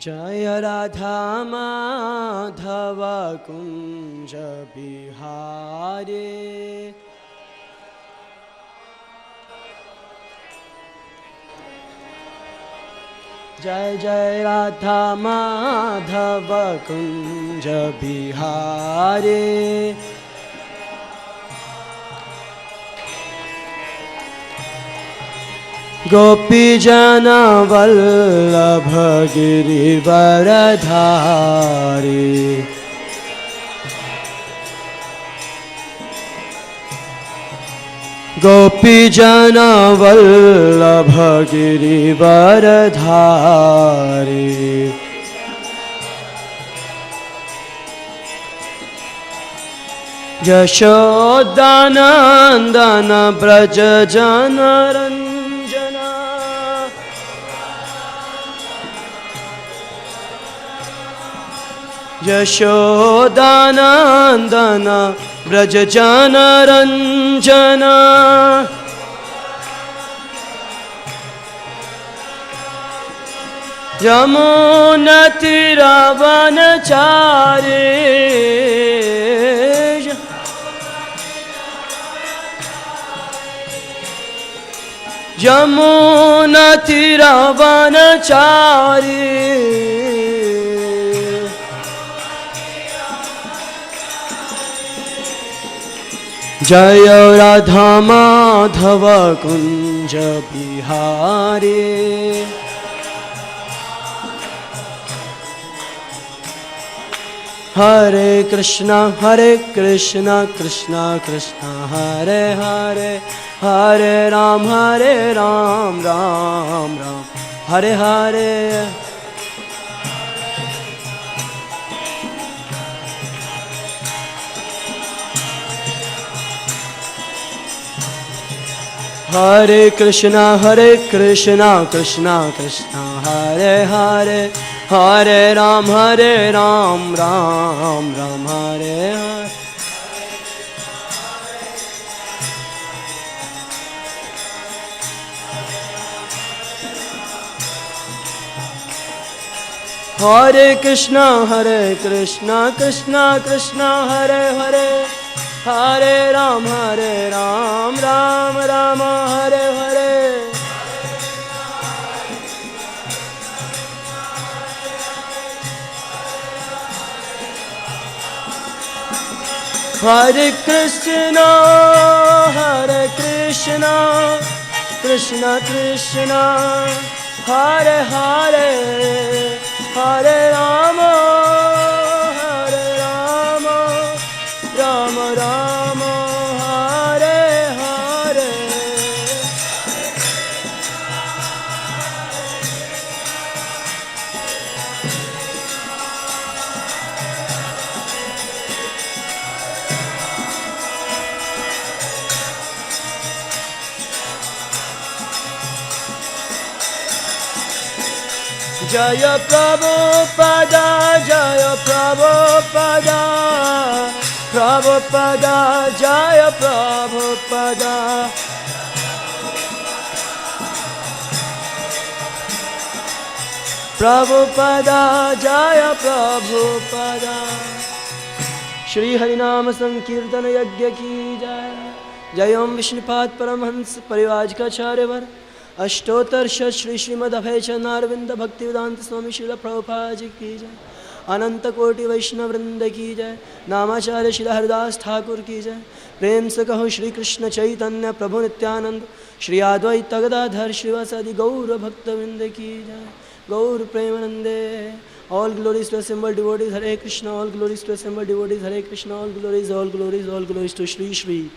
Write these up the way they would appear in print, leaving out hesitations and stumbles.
जय राधा माधव कुंज बिहारी। जय जय राधा माधव कुंज बिहारी। गोपी जन वल्लभ गिरिवरधारी। गोपी जन वल्लभ गिरिवरधारी। यशोदानंदन ब्रज जनरंजन। यशोदानंदन ब्रज जनरंजन। यमुनातीरवनचारी। यमुनातीरवनचारी। जय राधा माधव कुंज बिहारी। हरे कृष्णा कृष्णा कृष्णा हरे हरे, हरे राम राम राम हरे हरे। हरे कृष्णा कृष्णा कृष्णा हरे हरे, हरे राम राम हरे हरे। हरे कृष्णा कृष्णा कृष्णा हरे हरे, हरे राम राम राम हरे हरे। हरे कृष्णा कृष्णा कृष्णा हरे हरे, हरे राम राम राम हरे हरे। जय प्रभुपादा, जय प्रभुपादा, प्रभुपादा जय प्रभुपादा। प्रभुपादा जय प्रभुपादा। श्री हरिनाम संकीर्तन यज्ञ की जय। जय ओम विष्णुपाद परमहंस परिव्राजकाचार्यवर अष्टोत्तर श्री श्रीमद् अभय चरणारविंद भक्तिवेदांत स्वामी श्रील प्रभुपाद जी की जय। अनंत कोटि वैष्णव वृंद की जय। नामाचार्य श्री हरिदास ठाकुर की जय। प्रेम से कहो श्री कृष्ण चैतन्य प्रभु नित्यानंद, श्री अद्वैत गदाधर श्रीवासादि गौर भक्तवृंद की जय। गौर प्रेमानंदे। All glories to assembled devotees, Hare Krishna. All glories to assembled devotees, Hare Krishna. All glories to Shri Shri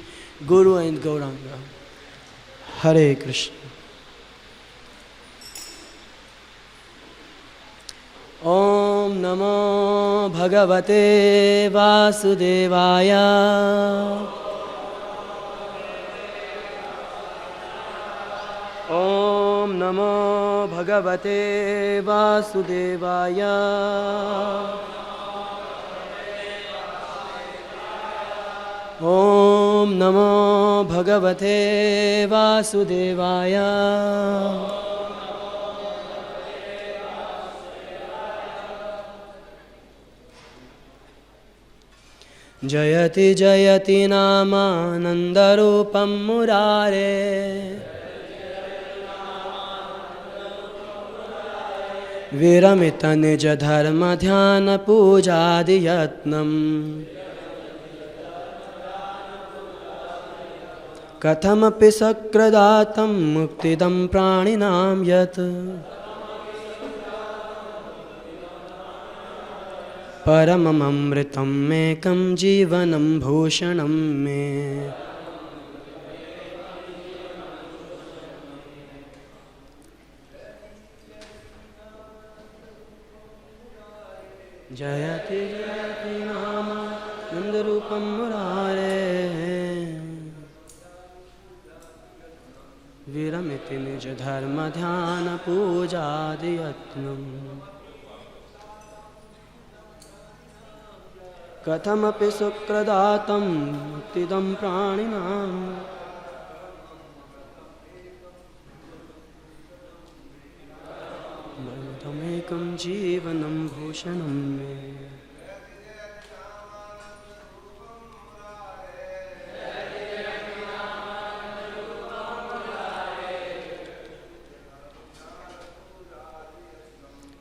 Guru and Gauranga. Hare Krishna. Om Namo Bhagavate Vasudevaya. Om Namo Bhagavate Vasudevaya. Om Namo Bhagavate Vasudevaya. जयति जयति नामानन्दरूपं मुरारे विरमितनिजधर्मध्यानपूजादियत्नम् कथमपि सकृदातं मुक्तिदं प्राणिनां यत् परममृतं मेकं जीवनं भूषणं मे। जयति जयति नामानन्दरूपं मुरारे विरमिति निजधर्मध्यानपूजादियत्नम् कथमपि सुकृदातं मुक्तिदं प्राणिनां तमेकं जीवनं भूषणं मे।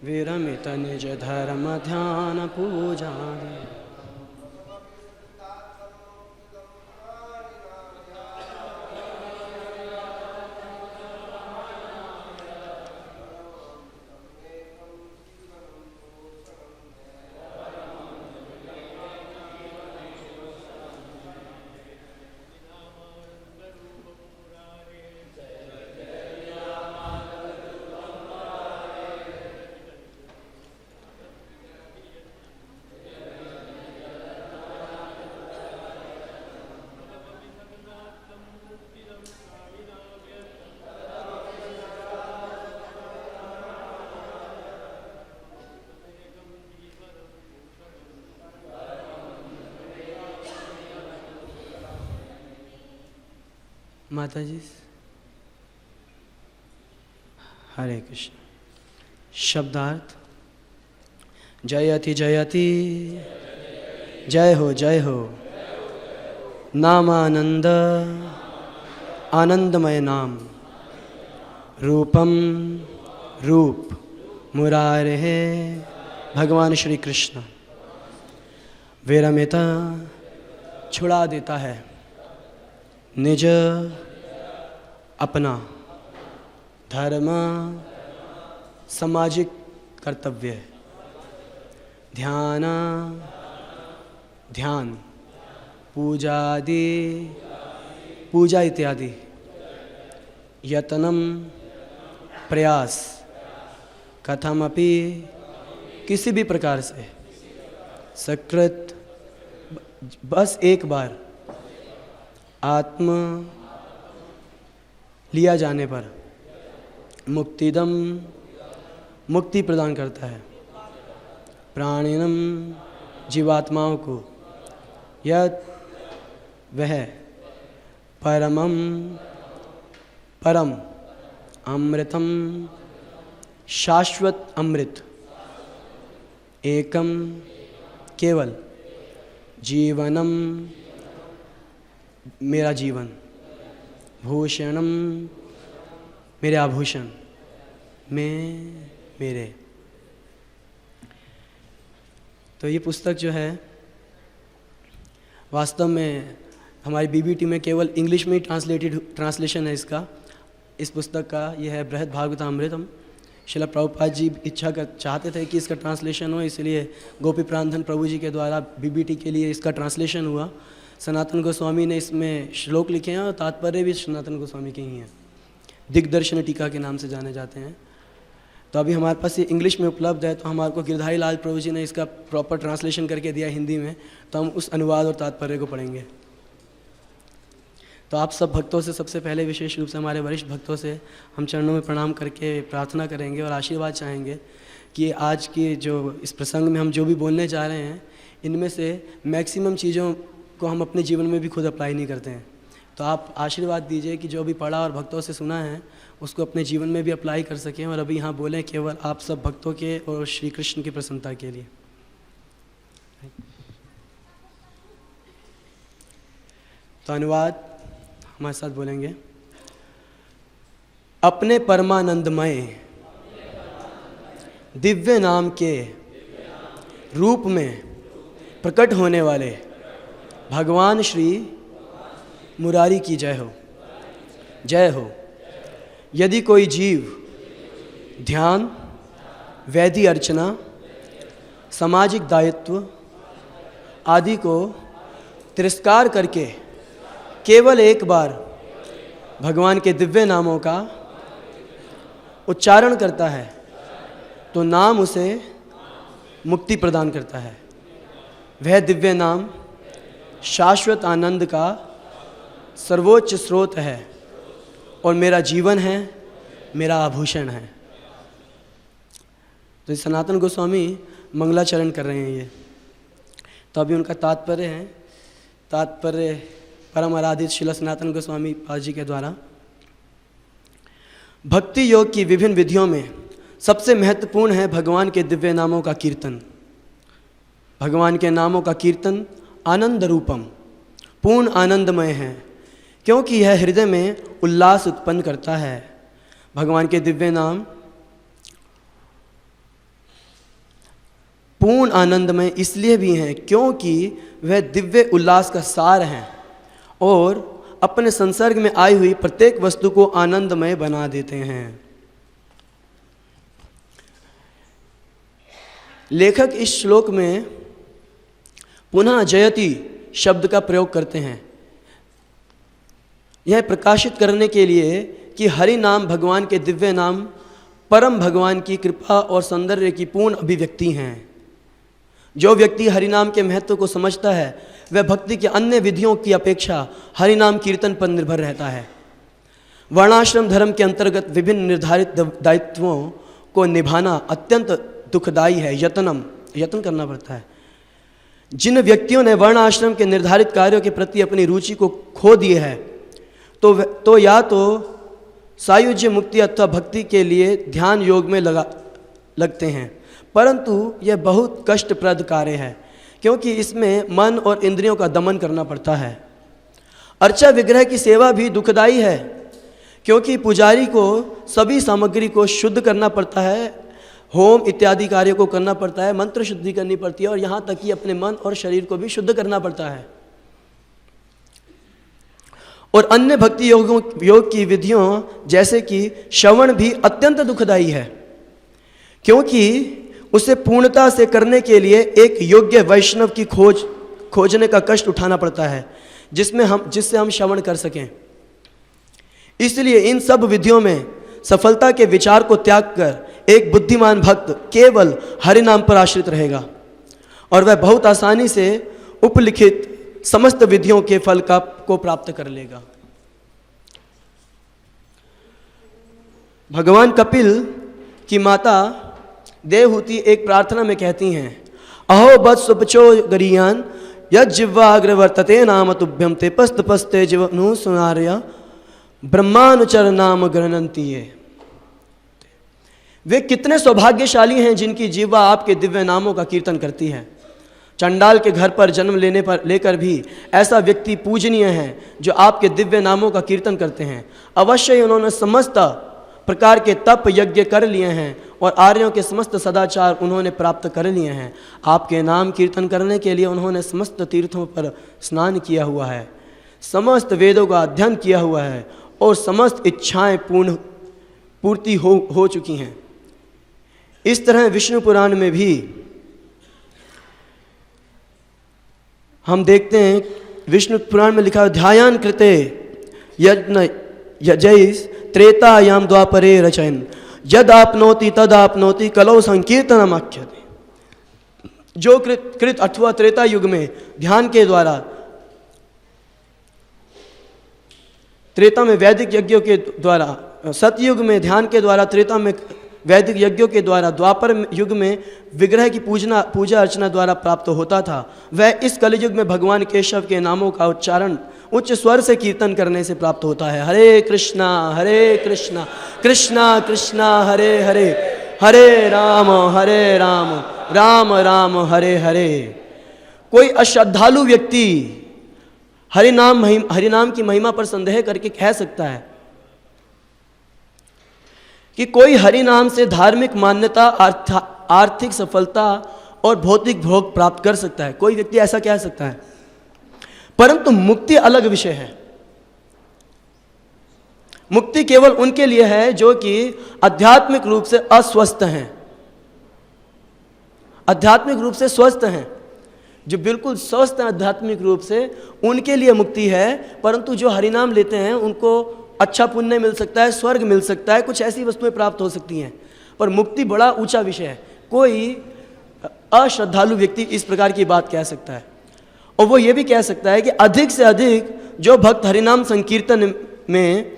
विरमित निज धर्म ध्यान पूजा माता जी। हरे कृष्ण। शब्दार्थ। जयति जयति, जय हो जय हो, नामानंद आनंदमय नाम, रूपम रूप, मुरारे भगवान श्री कृष्ण, विरमिता छुड़ा देता है, निज अपना धर्म सामाजिक कर्तव्य, ध्यान ध्यान, पूजादि पूजा इत्यादि, यतनम प्रयास, कथमपि किसी भी प्रकार से, सकृत बस एक बार आत्म लिया जाने पर मुक्तिदम मुक्ति प्रदान करता है, प्राणिनम जीवात्माओं को, यत् वह परमम परम अमृतम शाश्वत अमृत, एकम केवल, जीवनम मेरा जीवन, भूषणम मेरे आभूषण, में मेरे। तो ये पुस्तक जो है वास्तव में हमारी बीबीटी में केवल इंग्लिश में ही ट्रांसलेशन है इसका, इस पुस्तक का। यह है बृहद भागवतामृतम। श्रील प्रभुपाद जी चाहते थे कि इसका ट्रांसलेशन हो, इसलिए गोपी प्राणधन प्रभु जी के द्वारा बीबीटी के लिए इसका ट्रांसलेशन हुआ। सनातन गोस्वामी ने इसमें श्लोक लिखे हैं और तात्पर्य भी सनातन गोस्वामी के ही हैं, दिग्दर्शन टीका के नाम से जाने जाते हैं। तो अभी हमारे पास ये इंग्लिश में उपलब्ध है, तो हमारे को गिरधारी लाल प्रभु जी ने इसका प्रॉपर ट्रांसलेशन करके दिया हिंदी में, तो हम उस अनुवाद और तात्पर्य को पढ़ेंगे। तो आप सब भक्तों से, सबसे पहले विशेष रूप से हमारे वरिष्ठ भक्तों से हम चरणों में प्रणाम करके प्रार्थना करेंगे और आशीर्वाद चाहेंगे कि आज की जो इस प्रसंग में हम जो भी बोलने जा रहे हैं, इनमें से मैक्सिमम चीज़ों को हम अपने जीवन में भी खुद अप्लाई नहीं करते हैं। तो आप आशीर्वाद दीजिए कि जो भी पढ़ा और भक्तों से सुना है उसको अपने जीवन में भी अप्लाई कर सकें, और अभी यहाँ बोलें केवल आप सब भक्तों के और श्री कृष्ण की प्रसन्नता के लिए। तो अनुवाद हमारे साथ बोलेंगे। अपने परमानंदमय दिव्य नाम के रूप में प्रकट होने वाले भगवान श्री मुरारी की जय हो, जय हो। यदि कोई जीव ध्यान, वैधि अर्चना, सामाजिक दायित्व आदि को तिरस्कार करके केवल एक बार भगवान के दिव्य नामों का उच्चारण करता है तो नाम उसे मुक्ति प्रदान करता है। वह दिव्य नाम शाश्वत आनंद का सर्वोच्च स्रोत है और मेरा जीवन है, मेरा आभूषण है। तो सनातन गोस्वामी मंगलाचरण कर रहे हैं ये, तो अभी उनका तात्पर्य है। तात्पर्य परम आराधित श्रील सनातन गोस्वामी पाद जी के द्वारा भक्ति योग की विभिन्न विधियों में सबसे महत्वपूर्ण है भगवान के दिव्य नामों का कीर्तन। भगवान के नामों का कीर्तन आनंद रूपम, पूर्ण आनंदमय है, क्योंकि यह हृदय में उल्लास उत्पन्न करता है। भगवान के दिव्य नाम पूर्ण आनंदमय इसलिए भी हैं क्योंकि वह दिव्य उल्लास का सार हैं और अपने संसर्ग में आई हुई प्रत्येक वस्तु को आनंदमय बना देते हैं। लेखक इस श्लोक में पुनः जयति शब्द का प्रयोग करते हैं, यह प्रकाशित करने के लिए कि हरि नाम भगवान के दिव्य नाम परम भगवान की कृपा और सौंदर्य की पूर्ण अभिव्यक्ति हैं। जो व्यक्ति हरिनाम के महत्व को समझता है वह भक्ति के अन्य विधियों की अपेक्षा हरिनाम कीर्तन पर निर्भर रहता है। वर्णाश्रम धर्म के अंतर्गत विभिन्न निर्धारित दायित्वों को निभाना अत्यंत दुखदायी है, यत्न करना पड़ता है। जिन व्यक्तियों ने वर्ण आश्रम के निर्धारित कार्यों के प्रति अपनी रुचि को खो दिए है तो या तो सायुज्य मुक्ति अथवा भक्ति के लिए ध्यान योग में लगते हैं, परंतु यह बहुत कष्टप्रद कार्य है क्योंकि इसमें मन और इंद्रियों का दमन करना पड़ता है। अर्चा विग्रह की सेवा भी दुखदायी है क्योंकि पुजारी को सभी सामग्री को शुद्ध करना पड़ता है, होम इत्यादि कार्यों को करना पड़ता है, मंत्र शुद्धि करनी पड़ती है और यहाँ तक कि अपने मन और शरीर को भी शुद्ध करना पड़ता है। और अन्य भक्ति योग की विधियों जैसे कि श्रवण भी अत्यंत दुखदायी है क्योंकि उसे पूर्णता से करने के लिए एक योग्य वैष्णव की खोजने का कष्ट उठाना पड़ता है जिससे हम श्रवण कर सकें। इसलिए इन सब विधियों में सफलता के विचार को त्याग कर एक बुद्धिमान भक्त केवल हरि नाम पर आश्रित रहेगा और वह बहुत आसानी से उपलिखित समस्त विधियों के फल को प्राप्त कर लेगा। भगवान कपिल की माता देवहूति एक प्रार्थना में कहती हैं, अहो बत्सुपचो गरियान यज्जिह्वाग्र वर्तते नाम तुभ्यम ते पस्तपस्ते जीवनु सुनार्य ब्रह्मानुचर नाम गृह्णन्ति ये। वे कितने सौभाग्यशाली हैं जिनकी जीवा आपके दिव्य नामों का कीर्तन करती है। चंडाल के घर पर जन्म लेकर भी ऐसा व्यक्ति पूजनीय है जो आपके दिव्य नामों का कीर्तन करते हैं। अवश्य उन्होंने समस्त प्रकार के तप यज्ञ कर लिए हैं और आर्यों के समस्त सदाचार उन्होंने प्राप्त कर लिए हैं। आपके नाम कीर्तन करने के लिए उन्होंने समस्त तीर्थों पर स्नान किया हुआ है, समस्त वेदों का अध्ययन किया हुआ है और समस्त इच्छाएं पूर्ति हो चुकी हैं। इस तरह विष्णु पुराण में भी हम देखते हैं, विष्णु पुराण में लिखा है, ध्यान कृते यज्ञ यजैस त्रेतायाम द्वापरे रचयन यद आपनोति तद आपनोति कलौ संकीर्तनम आख्यते। जो कृत अथवा त्रेता युग में ध्यान के द्वारा, त्रेता में वैदिक यज्ञों के द्वारा, सतयुग में ध्यान के द्वारा, त्रेता में वैदिक यज्ञों के द्वारा, द्वापर युग में विग्रह की पूजा अर्चना द्वारा प्राप्त होता था, वह इस कलयुग में भगवान केशव के नामों का उच्चारण उच्च स्वर से कीर्तन करने से प्राप्त होता है। हरे कृष्णा कृष्णा कृष्णा हरे हरे, हरे राम राम राम हरे हरे। कोई अश्रद्धालु व्यक्ति हरिनाम की महिमा पर संदेह करके कह सकता है कि कोई हरिनाम से धार्मिक मान्यता, आर्थिक सफलता और भौतिक भोग प्राप्त कर सकता है। कोई व्यक्ति ऐसा कह सकता है, परंतु मुक्ति अलग विषय है। मुक्ति केवल उनके लिए है जो कि आध्यात्मिक रूप से अस्वस्थ हैं, आध्यात्मिक रूप से स्वस्थ हैं। जो बिल्कुल स्वस्थ हैं आध्यात्मिक रूप से, उनके लिए मुक्ति है। परंतु जो हरिनाम लेते हैं उनको अच्छा पुण्य मिल सकता है, स्वर्ग मिल सकता है, कुछ ऐसी वस्तुएं प्राप्त हो सकती हैं, पर मुक्ति बड़ा ऊंचा विषय है। कोई अश्रद्धालु व्यक्ति इस प्रकार की बात कह सकता है, और वो ये भी कह सकता है कि अधिक से अधिक जो भक्त हरिनाम संकीर्तन में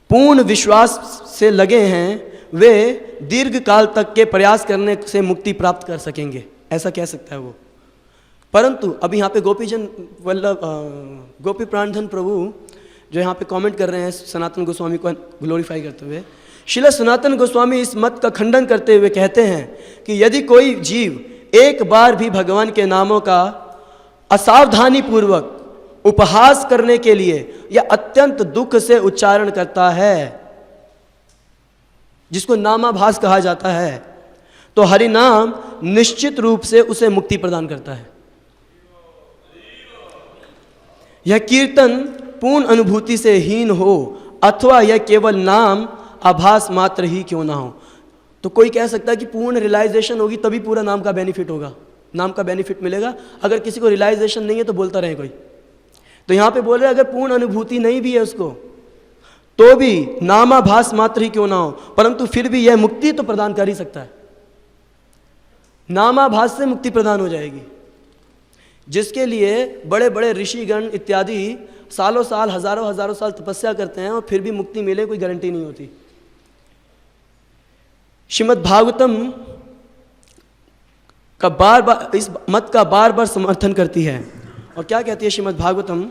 पूर्ण विश्वास से लगे हैं, वे दीर्घ काल तक के प्रयास करने से मुक्ति प्राप्त कर सकेंगे, ऐसा कह सकता है वो। परंतु अब यहाँ पे गोपी प्राणधन प्रभु जो यहाँ पे कमेंट कर रहे हैं सनातन गोस्वामी को ग्लोरीफाई करते हुए, श्रील सनातन गोस्वामी इस मत का खंडन करते हुए कहते हैं कि यदि कोई जीव एक बार भी भगवान के नामों का असावधानी पूर्वक उपहास करने के लिए या अत्यंत दुख से उच्चारण करता है, जिसको नामाभास कहा जाता है, तो हरिनाम निश्चित रूप से उसे मुक्ति प्रदान करता है। यह कीर्तन पूर्ण अनुभूति से हीन हो अथवा यह केवल नाम आभास मात्र ही क्यों ना हो। तो कोई कह सकता है कि पूर्ण रियलाइजेशन होगी तभी पूरा नाम का बेनिफिट होगा, नाम का बेनिफिट मिलेगा। अगर किसी को रियलाइजेशन नहीं है तो बोलता रहे कोई। तो यहाँ पे बोल रहे अगर पूर्ण अनुभूति नहीं भी है उसको, तो भी नामाभास मात्र ही क्यों ना हो, परंतु फिर भी यह मुक्ति तो प्रदान कर ही सकता है। नामाभास से मुक्ति प्रदान हो जाएगी, जिसके लिए बड़े बड़े ऋषिगण इत्यादि सालों साल, हजारों साल तपस्या करते हैं और फिर भी मुक्ति मिले कोई गारंटी नहीं होती। श्रीमद् भागवतम का बार बार इस मत का बार बार समर्थन करती है। और क्या कहती है श्रीमद् भागवतम?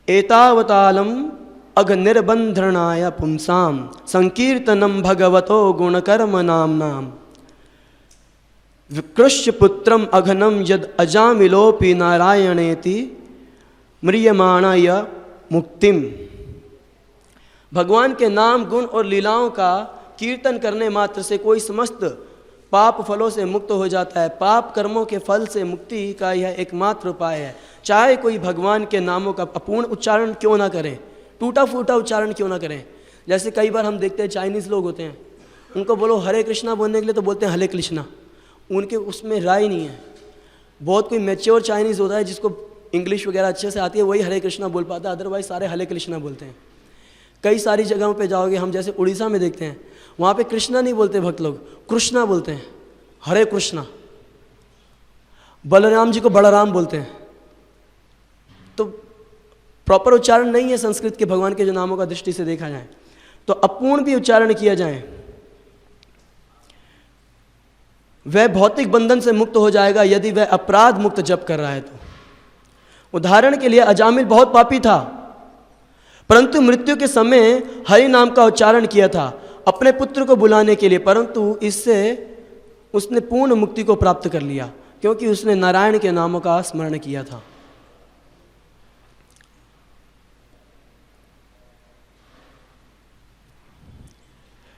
एतावतालम अघनिर्बंधनाय पुंसाम संकीर्तनम भगवतो गुणकर्म नाम विकृष्य पुत्रम अघनम यद अजामिलोपि नारायणेति म्रियमाणाय मुक्तिम। भगवान के नाम, गुण और लीलाओं का कीर्तन करने मात्र से कोई समस्त पाप फलों से मुक्त हो जाता है। पाप कर्मों के फल से मुक्ति का यह एकमात्र उपाय है। चाहे कोई भगवान के नामों का अपूर्ण उच्चारण क्यों ना करें, टूटा फूटा उच्चारण क्यों ना करें। जैसे कई बार हम देखते हैं चाइनीज़ लोग होते हैं, उनको बोलो हरे कृष्णा बोलने के लिए तो बोलते हैं हरे कृष्णा, उनके उसमें राय नहीं है। बहुत कोई मैच्योर चाइनीज़ होता है जिसको इंग्लिश वगैरह अच्छे से आती है, वही हरे कृष्णा बोल पाता है, अदरवाइज सारे हरे कृष्णा बोलते हैं। कई सारी जगहों पे जाओगे, हम जैसे उड़ीसा में देखते हैं, वहाँ पे कृष्णा नहीं बोलते भक्त लोग, कृष्णा बोलते हैं, हरे कृष्णा। बलराम जी को बलराम बोलते हैं। तो प्रॉपर उच्चारण नहीं है संस्कृत के भगवान के जो नामों का दृष्टि से देखा जाए तो अपूर्ण भी उच्चारण किया जाए, वह भौतिक बंधन से मुक्त हो जाएगा यदि वह अपराध मुक्त जप कर रहा है तो। उदाहरण के लिए अजामिल बहुत पापी था, परंतु मृत्यु के समय हरि नाम का उच्चारण किया था अपने पुत्र को बुलाने के लिए, परंतु इससे उसने पूर्ण मुक्ति को प्राप्त कर लिया क्योंकि उसने नारायण के नामों का स्मरण किया था।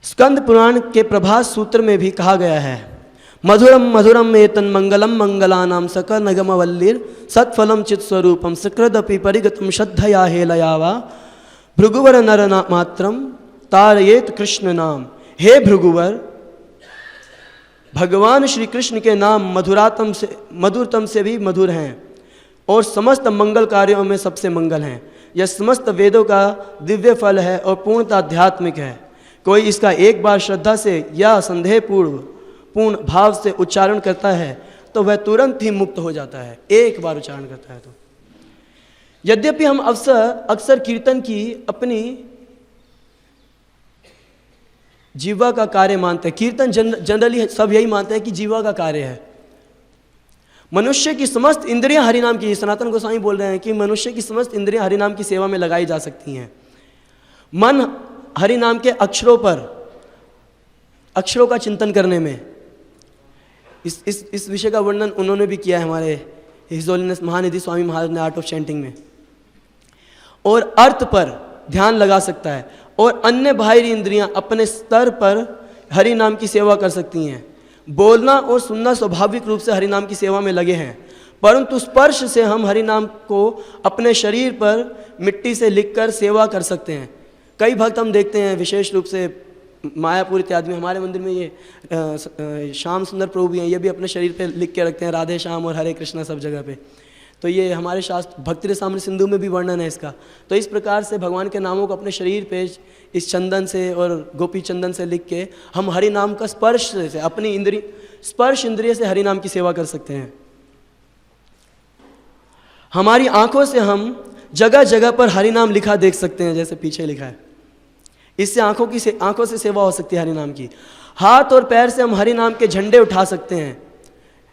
स्कंद पुराण के प्रभास सूत्र में भी कहा गया है, मधुरम मधुरम एतन मंगलम मंगलानाम सकल नगमवल्लीर सत्फलम चित स्वरूपम सकृदपि परिगतम श्रद्धया हेलयावा भृगुवर नर मात्रम तारयेत कृष्ण नाम। हे भृगुवर, भगवान श्री कृष्ण के नाम मधुरतम से भी मधुर हैं और समस्त मंगल कार्यों में सबसे मंगल हैं। यह समस्त वेदों का दिव्य फल है और पूर्णतः आध्यात्मिक है। कोई इसका एक बार श्रद्धा से या संदेह पूर्ण भाव से उच्चारण करता है तो वह तुरंत ही मुक्त हो जाता है, एक बार उच्चारण करता है तो। यद्यपि हम अक्सर कीर्तन की अपनी जीवा का कार्य मानते हैं, कीर्तन जनरली सब यही मानते हैं कि जीवा का कार्य है। मनुष्य की समस्त इंद्रियां हरिनाम की, सनातन गोस्वामी बोल रहे हैं कि मनुष्य की समस्त इंद्रियां हरिनाम की सेवा में लगाई जा सकती हैं। मन हरि नाम के अक्षरों का चिंतन करने में, इस विषय का वर्णन उन्होंने भी किया है हमारे हिज होलीनेस महानिधि स्वामी महाराज ने आर्ट ऑफ चैंटिंग में। और अर्थ पर ध्यान लगा सकता है और अन्य बाहरी इंद्रियां अपने स्तर पर हरि नाम की सेवा कर सकती हैं। बोलना और सुनना स्वाभाविक रूप से हरि नाम की सेवा में लगे हैं, परंतु स्पर्श से हम हरि नाम को अपने शरीर पर मिट्टी से लिखकर सेवा कर सकते हैं। कई भक्त हम देखते हैं, विशेष रूप से मायापुर इत्यादि में, हमारे मंदिर में ये श्याम सुंदर प्रभु भी हैं, ये भी अपने शरीर पे लिख के रखते हैं राधे श्याम और हरे कृष्णा सब जगह पे। तो ये हमारे शास्त्र भक्ति रसामृत सिंधु में भी वर्णन है इसका। तो इस प्रकार से भगवान के नामों को अपने शरीर पे इस चंदन से और गोपी चंदन से लिख के हम हरि नाम का स्पर्श से अपनी स्पर्श इंद्रिय से हरि नाम की सेवा कर सकते हैं। हमारी आंखों से हम जगह जगह पर हरि नाम लिखा देख सकते हैं, जैसे पीछे लिखा है। इससे आंखों से सेवा हो सकती है हरि नाम की। हाथ और पैर से हम हरि नाम के झंडे उठा सकते हैं,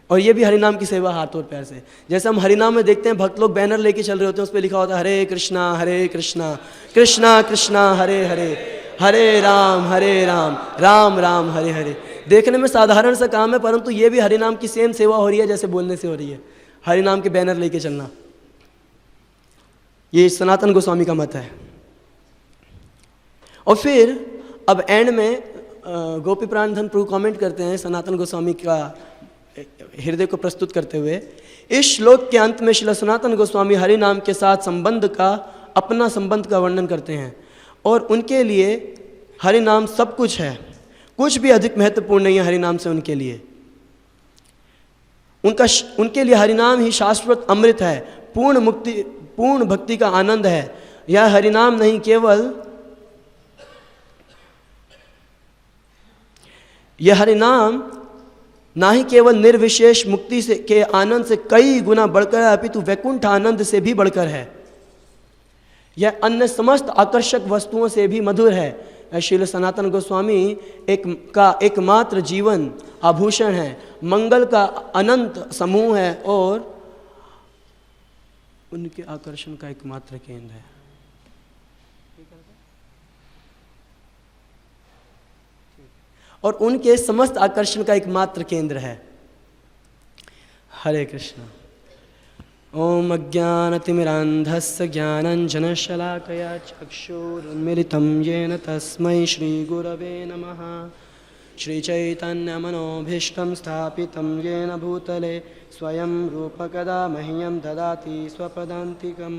और ये भी हरि नाम की सेवा हाथ और पैर से। जैसे हम हरि नाम में देखते हैं भक्त लोग बैनर लेके चल रहे होते हैं, उस पर लिखा होता है हरे कृष्णा कृष्णा कृष्णा हरे हरे, हरे राम राम राम हरे हरे। देखने में साधारण सा काम है, परंतु ये भी हरि नाम की सेम सेवा हो रही है जैसे बोलने से हो रही है। हरि नाम के बैनर लेके चलना, ये सनातन गोस्वामी का मत है। और फिर अब एंड में गोपी प्राणधन प्रभु कमेंट करते हैं सनातन गोस्वामी का हृदय को प्रस्तुत करते हुए। इस श्लोक के अंत में श्रील सनातन गोस्वामी हरि नाम के साथ अपना संबंध का वर्णन करते हैं, और उनके लिए हरि नाम सब कुछ है, कुछ भी अधिक महत्वपूर्ण नहीं है हरि नाम से उनके लिए। उनके लिए हरि नाम ही शाश्वत अमृत है, पूर्ण भक्ति का आनंद है। यह हरि नाम नहीं केवल यह हरि नाम ना ही केवल निर्विशेष मुक्ति से के आनंद से कई गुना बढ़कर है, अपितु वैकुंठ आनंद से भी बढ़कर है। यह अन्य समस्त आकर्षक वस्तुओं से भी मधुर है। श्रील सनातन गोस्वामी एकमात्र जीवन आभूषण है, मंगल का अनंत समूह है और उनके आकर्षण का एकमात्र केंद्र है। और उनके समस्त आकर्षण का एकमात्र केंद्र है। हरे कृष्ण। ओम अज्ञानतिमिरान्धस्य ज्ञानाञ्जनशलाकया चक्षुरुन्मिलितं येन तस्मै श्रीगुरवे नमः। श्रीचैतन्यमनोभीष्टं स्थापितं येन भूतले स्वयं रूपकदा मह्यं ददाति स्वपदान्तिकं।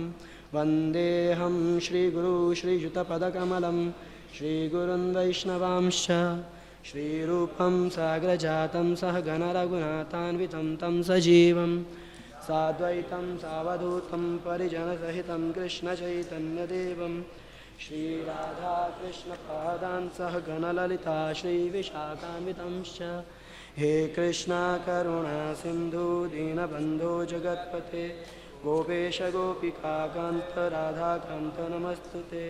वन्देऽहं श्रीगुरु श्रीयुतपदकमलं श्रीगुरुन् वैष्णवांश्च। श्रीरूपं साग्रजातं सहगण रघुनाथान्वितं तं सजीवं साद्वैतं सावधूतं परिजनसहितं कृष्णचैतन्यदेवं श्रीराधाकृष्णपादान् सहगण ललिता श्रीविशाखान्वितंश्च। हे कृष्णा करुणा सिन्धु दीनबन्धो जगत्पते गोपेश गोपिकान्त राधाकान्त नमस्तुते।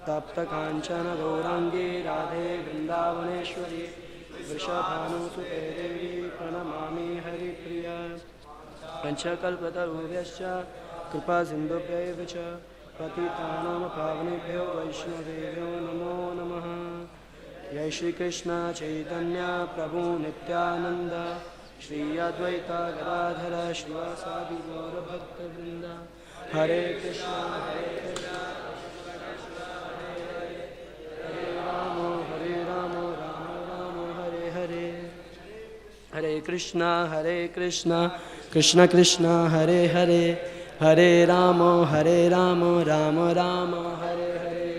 तप्त कांचन गौरांगी राधे वृंदावनेश्वरी वृषभानुसुते देवी प्रणमामि हरिप्रिया। पंचकल्पतरुभ्यश्च कृपा सिन्धुभ्यैव च पतितानां पावनेभ्यो वैष्णवेभ्यो नमो नमः। जय श्री कृष्ण चैतन्य प्रभु नित्यानंद श्री अद्वैत गदाधर श्रीवासादि गौर भक्तवृंद। हरे कृष्णा हरे कृष्णा कृष्ण कृष्ण हरे हरे, हरे राम राम राम हरे हरे।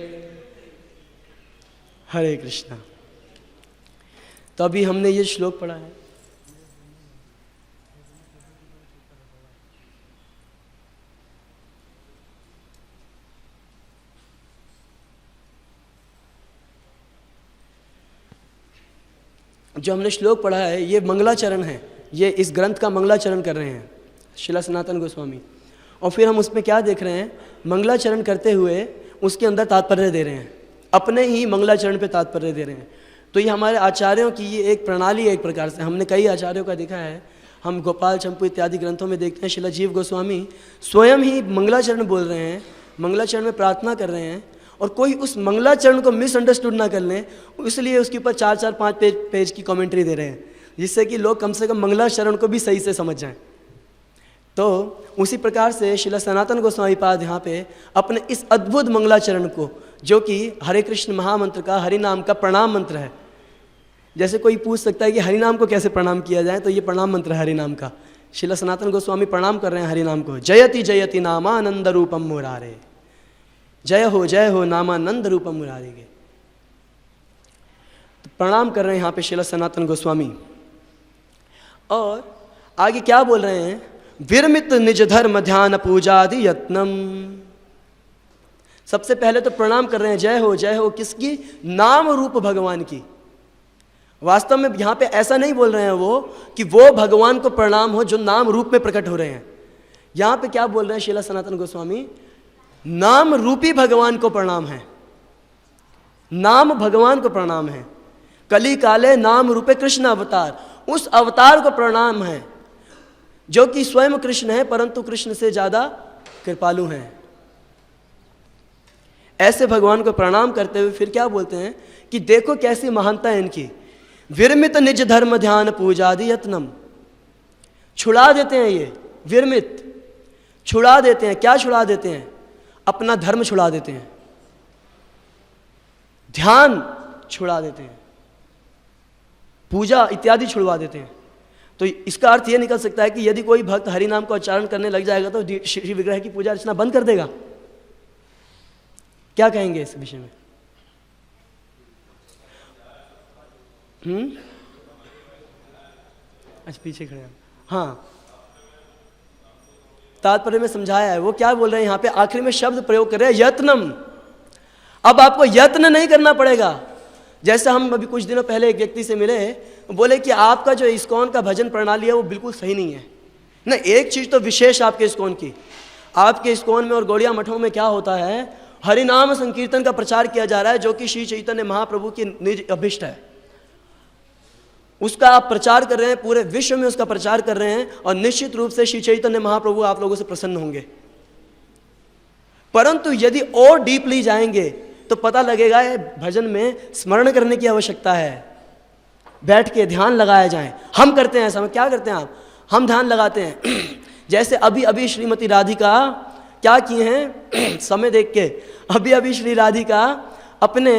हरे कृष्णा। तो अभी हमने ये श्लोक पढ़ा है। जो हमने श्लोक पढ़ा है ये मंगलाचरण है, ये इस ग्रंथ का मंगलाचरण कर रहे हैं श्रील सनातन गोस्वामी। और फिर हम उसमें क्या देख रहे हैं, मंगलाचरण करते हुए उसके अंदर तात्पर्य दे रहे हैं, अपने ही मंगलाचरण पे तात्पर्य दे रहे हैं। तो ये हमारे आचार्यों की ये एक प्रणाली है। एक प्रकार से हमने कई आचार्यों का देखा है, हम गोपाल चंपू इत्यादि ग्रंथों में देखते हैं श्रील जीव गोस्वामी स्वयं ही मंगलाचरण बोल रहे हैं, मंगलाचरण में प्रार्थना कर रहे हैं, और कोई उस मंगलाचरण को मिसअंडरस्टूड ना कर लें इसलिए उसके ऊपर 4-4-5 पेज की कमेंट्री दे रहे हैं। जिससे कि लोग कम से कम मंगलाचरण को भी सही से समझ जाएं। तो उसी प्रकार से श्रील सनातन गोस्वामी पाद यहाँ पे अपने इस अद्भुत मंगलाचरण को, जो कि हरे कृष्ण महामंत्र का, हरि नाम का प्रणाम मंत्र है। जैसे कोई पूछ सकता है कि हरि नाम को कैसे प्रणाम किया जाए, तो ये प्रणाम मंत्र है हरि नाम का। श्रील सनातन गोस्वामी प्रणाम कर रहे हैं हरि नाम को। जयति जयति नामानंद रूपम मुरारे, जय हो नामानंद रूपम मुरारे के। तो प्रणाम कर रहे हैं यहाँ पे श्रील सनातन गोस्वामी। और आगे क्या बोल रहे हैं, विरमित निज धर्म ध्यान पूजादि यत्नम। सबसे पहले तो प्रणाम कर रहे हैं, जय हो किसकी, नाम रूप भगवान की। वास्तव में यहाँ पे ऐसा नहीं बोल रहे हैं वो कि वो भगवान को प्रणाम हो जो नाम रूप में प्रकट हो रहे हैं। यहाँ पे क्या बोल रहे हैं श्रील सनातन गोस्वामी, नाम रूपी भगवान को प्रणाम है, नाम भगवान को प्रणाम है। कली काले नाम रूपे कृष्ण अवतार, उस अवतार को प्रणाम है जो कि स्वयं कृष्ण है, परंतु कृष्ण से ज्यादा कृपालु हैं। ऐसे भगवान को प्रणाम करते हुए फिर क्या बोलते हैं कि देखो कैसी महानता है इनकी। विरमित निज धर्म ध्यान पूजादि यत्नम, छुड़ा देते हैं ये, विरमित छुड़ा देते हैं। क्या छुड़ा देते हैं, अपना धर्म छुड़ा देते हैं, ध्यान छुड़ा देते हैं, पूजा इत्यादि छुड़वा देते हैं। तो इसका अर्थ यह निकल सकता है कि यदि कोई भक्त हरि नाम को उच्चारण करने लग जाएगा तो श्री विग्रह की पूजा अर्चना बंद कर देगा। क्या कहेंगे इस विषय में? अच्छा पीछे खड़े हैं। हाँ, तात्पर्य में समझाया है। वो क्या बोल रहे हैं यहाँ पे, आखिरी में शब्द प्रयोग कर रहे हैं यत्नम। अब आपको यत्न नहीं करना पड़ेगा। जैसे हम अभी कुछ दिनों पहले एक व्यक्ति से मिले, बोले कि आपका जो इस्कॉन का भजन प्रणाली है वो बिल्कुल सही नहीं है ना। एक चीज़ तो विशेष आपके इस्कॉन की, आपके इस्कॉन में और गौड़िया मठों में क्या होता है, हरिनाम संकीर्तन का प्रचार किया जा रहा है, जो कि श्री चैतन्य महाप्रभु की निज अभिष्ट है। उसका आप प्रचार कर रहे हैं, पूरे विश्व में उसका प्रचार कर रहे हैं, और निश्चित रूप से श्री चैतन्य महाप्रभु आप लोगों से प्रसन्न होंगे। परंतु यदि और डीपली जाएंगे तो पता लगेगा भजन में स्मरण करने की आवश्यकता है, बैठ के ध्यान लगाया जाए। हम करते हैं ऐसा, क्या करते हैं आप, हम ध्यान लगाते हैं। जैसे अभी अभी श्रीमती राधिका क्या किए हैं, समय देख के अभी श्री राधिका अपने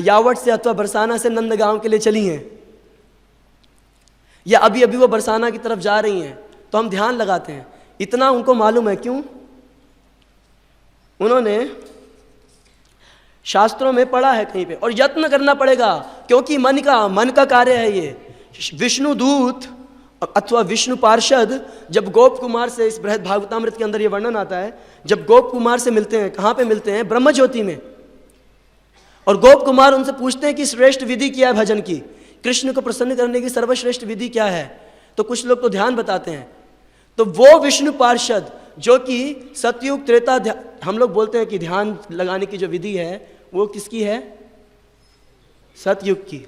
यावट से अथवा बरसाना से नंदगांव के लिए चली हैं, या अभी वो बरसाना की तरफ जा रही हैं, तो हम ध्यान लगाते हैं। इतना उनको मालूम है, क्यों? उन्होंने शास्त्रों में पढ़ा है कहीं पे, और यत्न करना पड़ेगा, क्योंकि मन का कार्य है ये। विष्णु दूत अथवा विष्णु पार्षद जब गोप कुमार से, इस बृहद भागवतामृत के अंदर ये वर्णन आता है, जब गोप कुमार से मिलते हैं, कहाँ पे मिलते हैं, ब्रह्म ज्योति में, और गोप कुमार उनसे पूछते हैं कि श्रेष्ठ विधि क्या है भजन की, कृष्ण को प्रसन्न करने की सर्वश्रेष्ठ विधि क्या है। तो कुछ लोग तो ध्यान बताते हैं। तो वो विष्णु पार्षद जो कि सतयुग त्रेता, हम लोग बोलते हैं कि ध्यान लगाने की जो विधि है वो किसकी है, सतयुग की।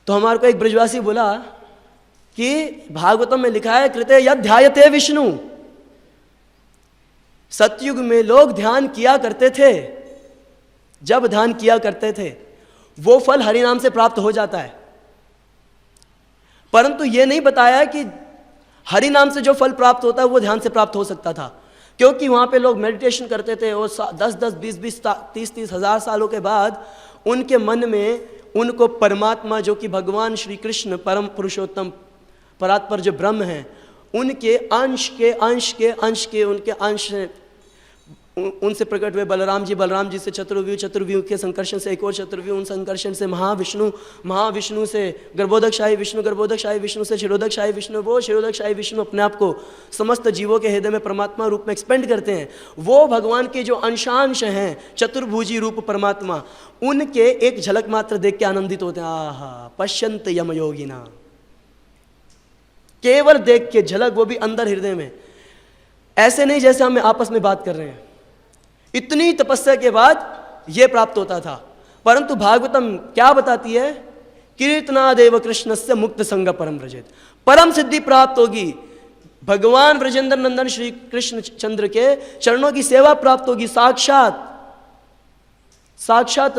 तो हमारे को एक ब्रजवासी बोला कि भागवतम में लिखा है कृते यद ध्यायते विष्णु, सतयुग में लोग ध्यान किया करते थे, जब ध्यान किया करते थे वो फल हरिनाम से प्राप्त हो जाता है। परंतु ये नहीं बताया कि हरिनाम से जो फल प्राप्त होता है वो ध्यान से प्राप्त हो सकता था, क्योंकि वहाँ पे लोग मेडिटेशन करते थे और 10-10, 20-20, 30-30 हज़ार सालों के बाद उनके मन में उनको परमात्मा, जो कि भगवान श्री कृष्ण परम पुरुषोत्तम परात्पर जो ब्रह्म हैं, उनके उनके अंश उनसे प्रकट हुए बलराम जी से चतुर्व्यूह के संकर्षण से एक और चतुर्व्यूह, उन संकर्षण से महाविष्णु से गर्भोदकशाही विष्णु से क्षीरोदकशाही विष्णु, वो क्षीरोदकशाही विष्णु अपने आप को समस्त जीवों के हृदय में परमात्मा रूप में एक्सपेंड करते हैं। वो भगवान के जो अंशांश हैं, चतुर्भुजी रूप परमात्मा, उनके एक झलक मात्र देख के आनंदित होते हैं। आहा पश्यंत यम योगिना, केवल देख के झलक, वो भी अंदर हृदय में। ऐसे नहीं जैसे हम आपस में बात कर रहे हैं। इतनी तपस्या के बाद यह प्राप्त होता था। परंतु भागवतम क्या बताती है, कीर्तनादेव कृष्णस्य मुक्त संग परम व्रजेत, परम सिद्धि प्राप्त होगी, भगवान ब्रजेंद्र नंदन श्री कृष्ण चंद्र के चरणों की सेवा प्राप्त होगी, साक्षात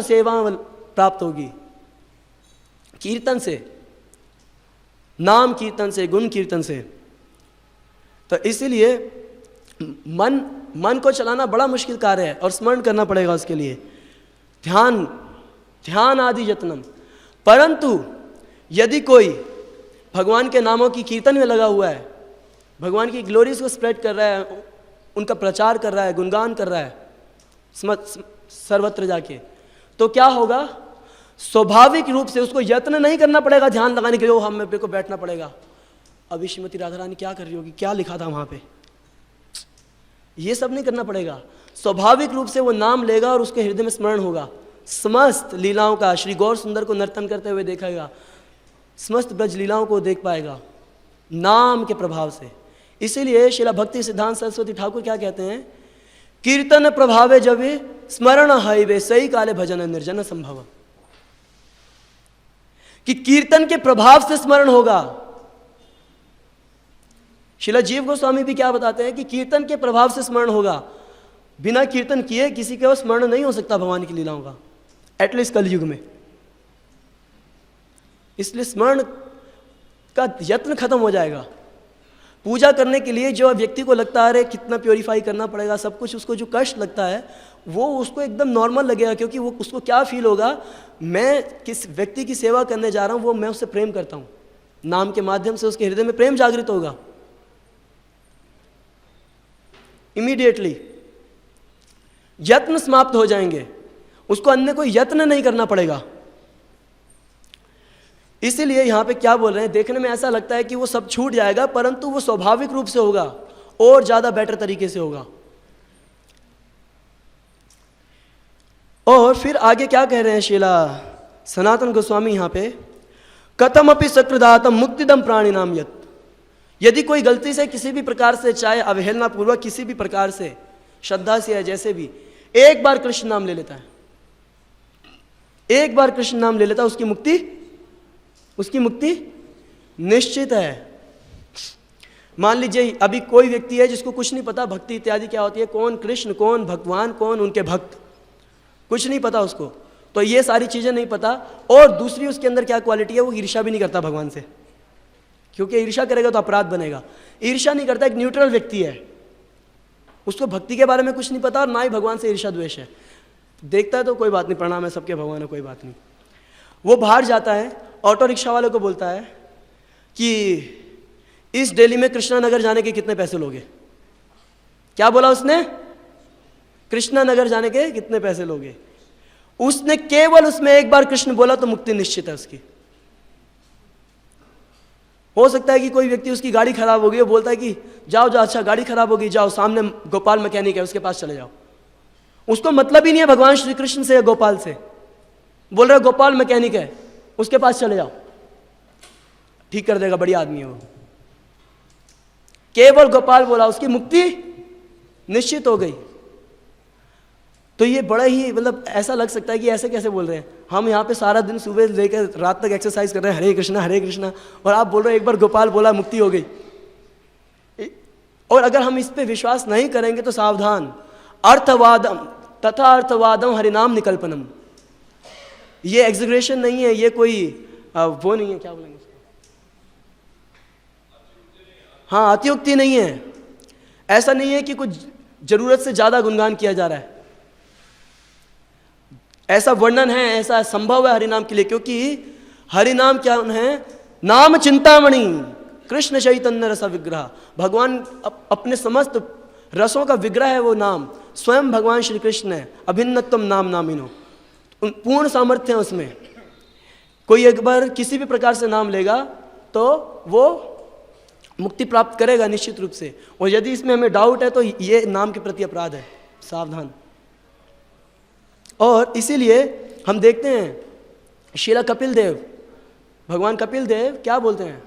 सेवा प्राप्त होगी, कीर्तन से, नाम कीर्तन से, गुण कीर्तन से। तो इसीलिए मन को चलाना बड़ा मुश्किल कार्य है और स्मरण करना पड़ेगा उसके लिए, ध्यान आदि यत्नम। परंतु यदि कोई भगवान के नामों की कीर्तन में लगा हुआ है, भगवान की ग्लोरीज को स्प्रेड कर रहा है, उनका प्रचार कर रहा है, गुणगान कर रहा है सर्वत्र जाके, तो क्या होगा? स्वाभाविक रूप से उसको यत्न नहीं करना पड़ेगा ध्यान लगाने के लिए, हम मेरे को बैठना पड़ेगा, अभी श्रीमती राधा रानी क्या कर रही होगी, क्या लिखा था वहां पे, ये सब नहीं करना पड़ेगा। स्वाभाविक रूप से वो नाम लेगा और उसके हृदय में स्मरण होगा। समस्त लीलाओं का, श्री गौर सुंदर को नर्तन करते हुए देखेगा, समस्त ब्रज लीलाओं को देख पाएगा नाम के प्रभाव से। इसीलिए श्रीला भक्ति सिद्धांत सरस्वती ठाकुर क्या कहते हैं? कीर्तन प्रभावे जब स्मरण हईवे सही काले भजन निर्जन संभव। कि कीर्तन के प्रभाव से स्मरण होगा। श्रीला जीव गोस्वामी भी क्या बताते हैं कि कीर्तन के प्रभाव से स्मरण होगा, बिना कीर्तन किए किसी के स्मरण नहीं हो सकता भगवान की लीलाओं का, एटलीस्ट कलयुग में। इसलिए स्मरण का यत्न खत्म हो जाएगा। पूजा करने के लिए जो व्यक्ति को लगता है कितना प्योरीफाई करना पड़ेगा सब कुछ, उसको जो कष्ट लगता है वो उसको एकदम नॉर्मल लगेगा, क्योंकि वो उसको क्या फील होगा, मैं किस व्यक्ति की सेवा करने जा रहा हूँ, वो मैं उससे प्रेम करता हूँ, नाम के माध्यम से उसके हृदय में प्रेम जागृत होगा इमीडिएटली। यत्न समाप्त हो जाएंगे, उसको अन्य कोई यत्न नहीं करना पड़ेगा। इसीलिए यहां पे क्या बोल रहे हैं, देखने में ऐसा लगता है कि वो सब छूट जाएगा, परंतु वो स्वाभाविक रूप से होगा और ज्यादा बेटर तरीके से होगा। और फिर आगे क्या कह रहे हैं श्रीला सनातन गोस्वामी यहां पे, कथमपि सकृदातम मुक्तिदम प्राणी नाम यत्। यदि कोई गलती से किसी भी प्रकार से, चाहे अवहेलना पूर्वक किसी भी प्रकार से, श्रद्धा से या जैसे भी, एक बार कृष्ण नाम ले लेता है, एक बार कृष्ण नाम ले लेता है, उसकी मुक्ति निश्चित है। मान लीजिए अभी कोई व्यक्ति है जिसको कुछ नहीं पता भक्ति इत्यादि क्या होती है, कौन कृष्ण, कौन भगवान, कौन उनके भक्त, कुछ नहीं पता उसको, तो ये सारी चीजें नहीं पता। और दूसरी उसके अंदर क्या क्वालिटी है, वो ईर्ष्या भी नहीं करता भगवान से, क्योंकि ईर्ष्या करेगा तो अपराध बनेगा। ईर्ष्या नहीं करता, एक न्यूट्रल व्यक्ति है, उसको भक्ति के बारे में कुछ नहीं पता और ना ही भगवान से ईर्ष्या द्वेष है। देखता है तो कोई बात नहीं, प्रणाम है सबके भगवान है, कोई बात नहीं। वो बाहर जाता है, ऑटो रिक्शा वाले को बोलता है कि इस दिल्ली में कृष्णा नगर जाने के कितने पैसे लोगे। क्या बोला उसने? कृष्णा नगर जाने के कितने पैसे लोगे। उसने केवल उसमें एक बार कृष्ण बोला तो मुक्ति निश्चित है उसकी। हो सकता है कि कोई व्यक्ति, उसकी गाड़ी खराब हो गई, वो बोलता है कि जाओ जाओ, अच्छा गाड़ी खराब हो गई, जाओ सामने गोपाल मैकेनिक है उसके पास चले जाओ। उसको मतलब ही नहीं है भगवान श्री कृष्ण से या गोपाल से, बोल रहे गोपाल मैकेनिक है उसके पास चले जाओ, ठीक कर देगा, बढ़िया आदमी है वो। केवल गोपाल बोला, उसकी मुक्ति निश्चित हो गई। तो ये बड़ा ही मतलब ऐसा लग सकता है कि ऐसे कैसे बोल रहे हैं, हम यहाँ पे सारा दिन सुबह लेकर रात तक एक्सरसाइज कर रहे हैं, हरे कृष्णा, और आप बोल रहे हो एक बार गोपाल बोला मुक्ति हो गई। और अगर हम इस पे विश्वास नहीं करेंगे तो सावधान, अर्थवादम तथा अर्थवादम हरिनाम निकल्पनम, ये एग्जिग्रेशन नहीं है, ये कोई वो नहीं है, क्या बोलेंगे उसको, हाँ अतियुक्ति नहीं है। ऐसा नहीं है कि कुछ जरूरत से ज्यादा गुणगान किया जा रहा है, ऐसा वर्णन है, ऐसा संभव है हरिनाम के लिए, क्योंकि हरिनाम क्या है, नाम चिंतामणि कृष्ण चैतन्य रस विग्रह, भगवान अपने समस्त रसों का विग्रह है वो नाम, स्वयं भगवान श्री कृष्ण है। अभिन्नत्वम नाम नामिनो, पूर्ण सामर्थ्य है उसमें। कोई एक बार किसी भी प्रकार से नाम लेगा तो वो मुक्ति प्राप्त करेगा निश्चित रूप से। और यदि इसमें हमें डाउट है तो ये नाम के प्रति अपराध है, सावधान। और इसीलिए हम देखते हैं श्रीला कपिल देव, भगवान कपिल देव क्या बोलते हैं,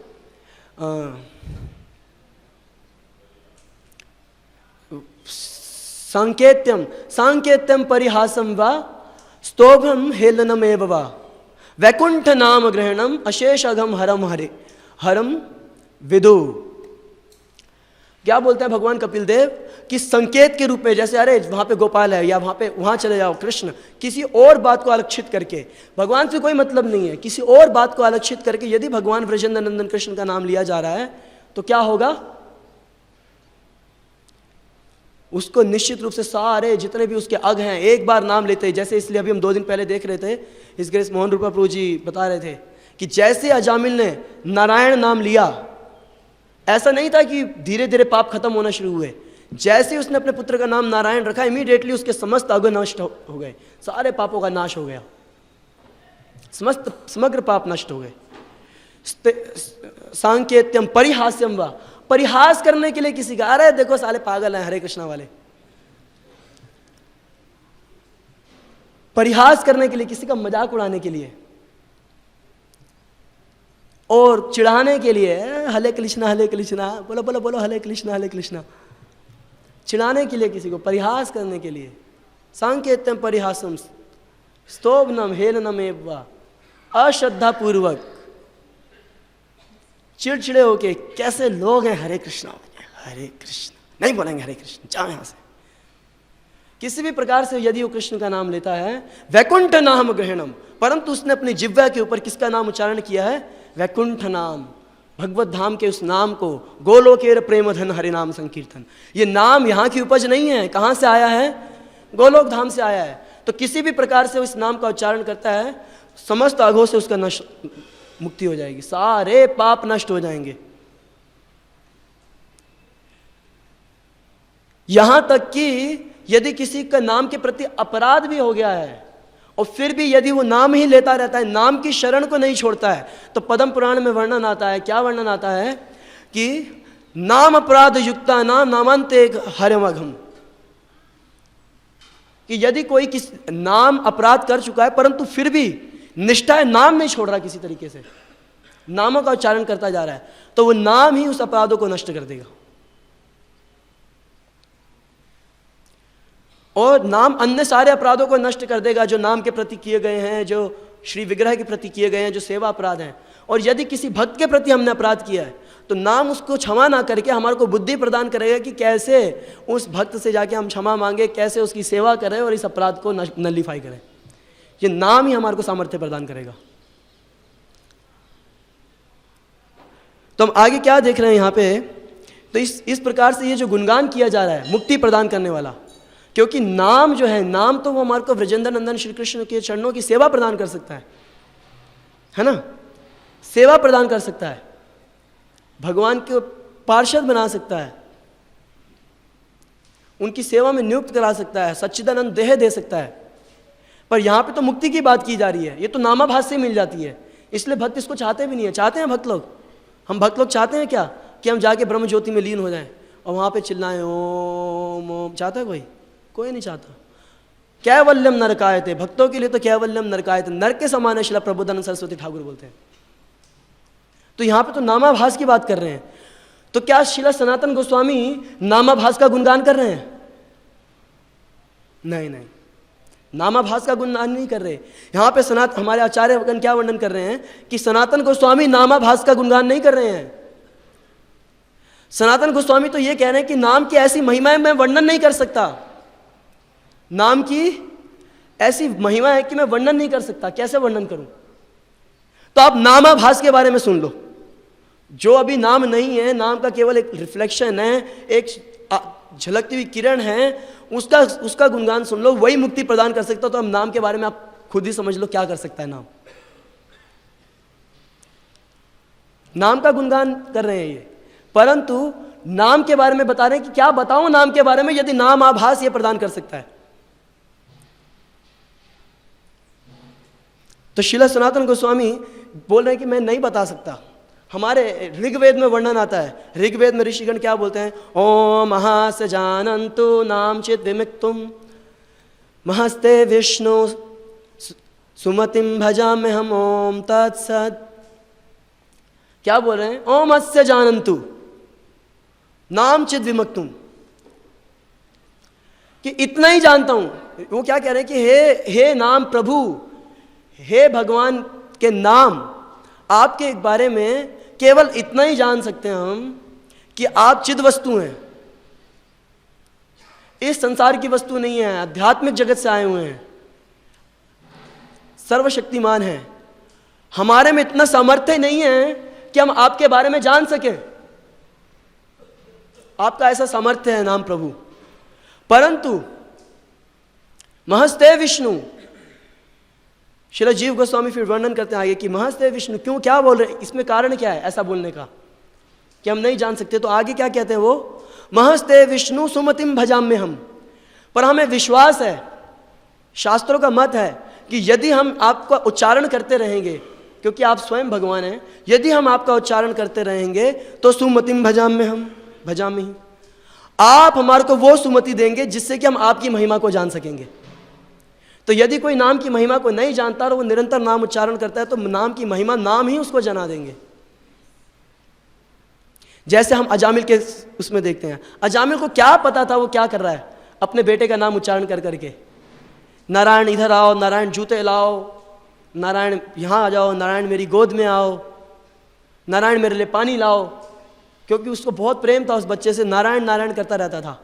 सांकेत्यम परिहासम वा स्तोभम हेलनमेव वा वैकुंठ नाम ग्रहणम अशेष अघम हरम विदु। क्या बोलते हैं भगवान कपिल देव कि संकेत के रूप में, जैसे अरे वहाँ पे गोपाल है या वहाँ चले जाओ कृष्ण, किसी और बात को अलक्षित करके, भगवान से कोई मतलब नहीं है, किसी और बात को अलक्षित करके यदि भगवान ब्रजेंद्र नंदन कृष्ण का नाम लिया जा रहा है तो क्या होगा? उसको निश्चित रूप से सारे जितने भी उसके अंग हैं एक बार नाम लेते हैं। जैसे इसलिए अभी हम 2 दिन पहले देख रहे थे, इस ग्रेस मोहन रूपा प्रभु जी बता रहे थे कि जैसे अजामिल ने नारायण नाम लिया, ऐसा नहीं था कि धीरे धीरे पाप खत्म होना शुरू हुए। जैसे उसने अपने पुत्र का नाम नारायण रखा, इमीडिएटली उसके समस्त अंग नष्ट हो गए, सारे पापों का नाश हो गया, समग्र पाप नष्ट हो गए। सांकेत्यम परिहास्यम वा, परिहास करने के लिए किसी का, अरे देखो साले पागल हैं हरे कृष्णा वाले, परिहास करने के लिए, किसी का मजाक उड़ाने के लिए और चिढ़ाने के लिए, हरे कृष्णा बोलो बोलो बोलो हरे कृष्णा, चिढ़ाने के लिए, किसी को परिहास करने के लिए। सांकेत्यम परिहासम स्तोभनम हेलनमेव वा, अश्रद्धा पूर्वक चिड़चिड़े होके कैसे लोग हैं, हरे कृष्णा नहीं बोलेंगे, हरे कृष्ण, जाओ यहां से। किसी भी प्रकार से यदि वो कृष्ण का नाम लेता है, वैकुंठ नाम ग्रहणम, परंतु उसने अपनी जिह्वा के ऊपर किसका नाम उच्चारण किया है? वैकुंठ नाम, भगवत धाम के उस नाम को, गोलोकेर प्रेम धन हरि नाम संकीर्तन। ये नाम यहाँ की उपज नहीं है, कहाँ से आया है? गोलोक धाम से आया है। तो किसी भी प्रकार से इस नाम का उच्चारण करता है, समस्त आगों से उसका मुक्ति हो जाएगी, सारे पाप नष्ट हो जाएंगे। यहां तक कि यदि किसी का नाम के प्रति अपराध भी हो गया है और फिर भी यदि वो नाम ही लेता रहता है, नाम की शरण को नहीं छोड़ता है, तो पद्म पुराण में वर्णन आता है, क्या वर्णन आता है कि नाम अपराध युक्ता नाम नामांते हरिमघम, कि यदि कोई किस नाम अपराध कर चुका है परंतु फिर भी निष्ठा है, नाम नहीं छोड़ रहा, किसी तरीके से नामों का उच्चारण करता जा रहा है, तो वो नाम ही उस अपराधों को नष्ट कर देगा। और नाम अन्य सारे अपराधों को नष्ट कर देगा जो नाम के प्रति किए गए हैं, जो श्री विग्रह के प्रति किए गए हैं, जो सेवा अपराध हैं। और यदि किसी भक्त के प्रति हमने अपराध किया है तो नाम उसको क्षमा ना करके हमारे को बुद्धि प्रदान करेगा कि कैसे उस भक्त से जाके हम क्षमा मांगे, कैसे उसकी सेवा करें और इस अपराध को नलिफाई करें। ये नाम ही हमारे को सामर्थ्य प्रदान करेगा। तो हम आगे क्या देख रहे हैं यहाँ पे, तो इस प्रकार से ये जो गुणगान किया जा रहा है मुक्ति प्रदान करने वाला, क्योंकि नाम जो है, नाम तो वो हमारे को ब्रजेंद्र नंदन श्री कृष्ण के चरणों की सेवा प्रदान कर सकता है ना, सेवा प्रदान कर सकता है, भगवान को पार्षद बना सकता है, उनकी सेवा में नियुक्त करा सकता है, सच्चिदानंद देह दे सकता है। पर यहाँ पे तो मुक्ति की बात की जा रही है, ये तो नामाभास से मिल जाती है, इसलिए भक्त इसको चाहते भी नहीं है। चाहते हैं भक्त लोग, हम भक्त लोग चाहते हैं क्या कि हम जाके ब्रह्म ज्योति में लीन हो जाएं और वहाँ पे चिल्लाएं ओम ओम? चाहता है कोई नहीं चाहता। कैवल्यम नरकायते, भक्तों के लिए तो कैवल्यम नरकायते, नरक के समान है, श्रील प्रबोधानंद सरस्वती ठाकुर बोलते हैं। तो यहाँ पे तो नामाभास की बात कर रहे हैं, तो क्या श्रील सनातन गोस्वामी नामाभास का गुणगान कर रहे हैं? नहीं, नामाभास का गुणगान नहीं कर रहे। यहाँ पे हमारे आचार्य भगवान क्या वर्णन कर रहे हैं कि सनातन गोस्वामी नामाभास का गुणगान नहीं कर रहे हैं। सनातन गोस्वामी तो ये कह रहे हैं कि नाम की ऐसी महिमा मैं वर्णन नहीं कर सकता, नाम की ऐसी महिमा है कि मैं वर्णन नहीं कर सकता, कैसे वर्णन करूं? तो आप नामाभास के बारे में सुन लो, जो अभी नाम नहीं है, नाम का केवल एक रिफ्लेक्शन है, एक झलकती हुई किरण है, उसका गुणगान सुन लो, वही मुक्ति प्रदान कर सकता। तो हम नाम के बारे में आप खुद ही समझ लो क्या कर सकता है नाम। नाम का गुणगान कर रहे हैं ये, परंतु नाम के बारे में बता रहे हैं कि क्या बताऊं नाम के बारे में, यदि नाम आभास ये प्रदान कर सकता है। तो श्रील सनातन गोस्वामी बोल रहे हैं कि मैं नहीं बता सकता। हमारे ऋग्वेद में वर्णन आता है, ऋग्वेद में ऋषिगण क्या बोलते हैं, ओम महास जानन्तु नाम चित विमिक्तुम महस्ते विष्णु सुमतिम भजाम्य हम ओम तत्सत्। क्या बोल रहे हैं? ओम अस्य जानन्तु नाम चित विमुक्तुम, कि इतना ही जानता हूं। वो क्या कह रहे हैं कि हे नाम प्रभु, हे भगवान के नाम, आपके बारे में केवल इतना ही जान सकते हैं हम कि आप चिद वस्तु हैं, इस संसार की वस्तु नहीं है, आध्यात्मिक जगत से आए हुए हैं, सर्वशक्तिमान हैं। हमारे में इतना सामर्थ्य नहीं है कि हम आपके बारे में जान सकें। आपका ऐसा सामर्थ्य है नाम प्रभु, परंतु महस्ते विष्णु, श्रील जीव गोस्वामी फिर वर्णन करते हैं आगे कि महस्ते विष्णु, क्यों, क्या बोल रहे हैं, इसमें कारण क्या है ऐसा बोलने का कि हम नहीं जान सकते। तो आगे क्या कहते हैं वो, महस्ते विष्णु सुमतिम भजाम्य हम। पर हमें विश्वास है, शास्त्रों का मत है कि यदि हम आपका उच्चारण करते रहेंगे, क्योंकि आप स्वयं भगवान हैं, यदि हम आपका उच्चारण करते रहेंगे तो सुमतिम भजाम्य हम भजामि, आप हमारे को वो सुमति देंगे जिससे कि हम आपकी महिमा को जान सकेंगे। तो यदि कोई नाम की महिमा को नहीं जानता और वो निरंतर नाम उच्चारण करता है तो नाम की महिमा, नाम ही उसको जना देंगे। जैसे हम अजामिल के उसमें देखते हैं, अजामिल को क्या पता था वो क्या कर रहा है, अपने बेटे का नाम उच्चारण कर करके, नारायण इधर आओ, नारायण जूते लाओ, नारायण यहाँ आ जाओ, नारायण मेरी गोद में आओ, नारायण मेरे लिए पानी लाओ, क्योंकि उसको बहुत प्रेम था उस बच्चे से, नारायण नारायण करता रहता था।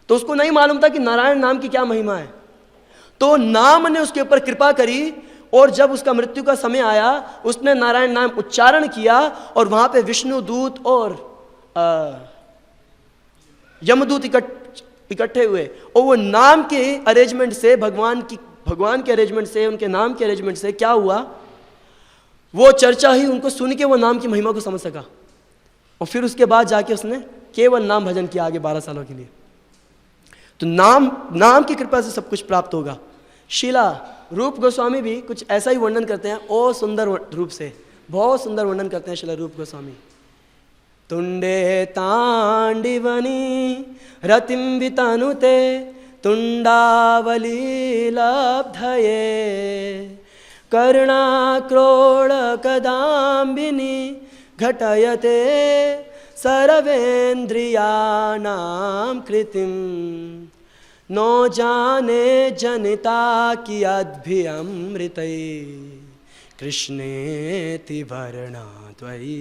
तो उसको नहीं मालूम था कि नारायण नाम की क्या महिमा है। तो नाम ने उसके ऊपर कृपा करी और जब उसका मृत्यु का समय आया उसने नारायण नाम उच्चारण किया और वहां पे विष्णु दूत और यमदूत इकट्ठे हुए और वो नाम के अरेंजमेंट से, भगवान के अरेंजमेंट से, उनके नाम के अरेंजमेंट से क्या हुआ, वो चर्चा ही उनको सुन के वो नाम की महिमा को समझ सका और फिर उसके बाद जाके उसने केवल नाम भजन किया आगे 12 सालों के लिए। तो नाम की कृपा से सब कुछ प्राप्त होगा। शीला रूप गोस्वामी भी कुछ ऐसा ही वर्णन करते हैं, और सुंदर रूप से, बहुत सुंदर वर्णन करते हैं शीला रूप गोस्वामी। तुंडे तांडिवनी रतिम वितानुते तुंडावली लब्धये करुणाक्रोड़ कदाम्बिनी घटयते सर्वेन्द्रियाणां कृतिम नो जाने जनिता की अद्भुतमृतै कृष्णेति वर्णाद्वयी।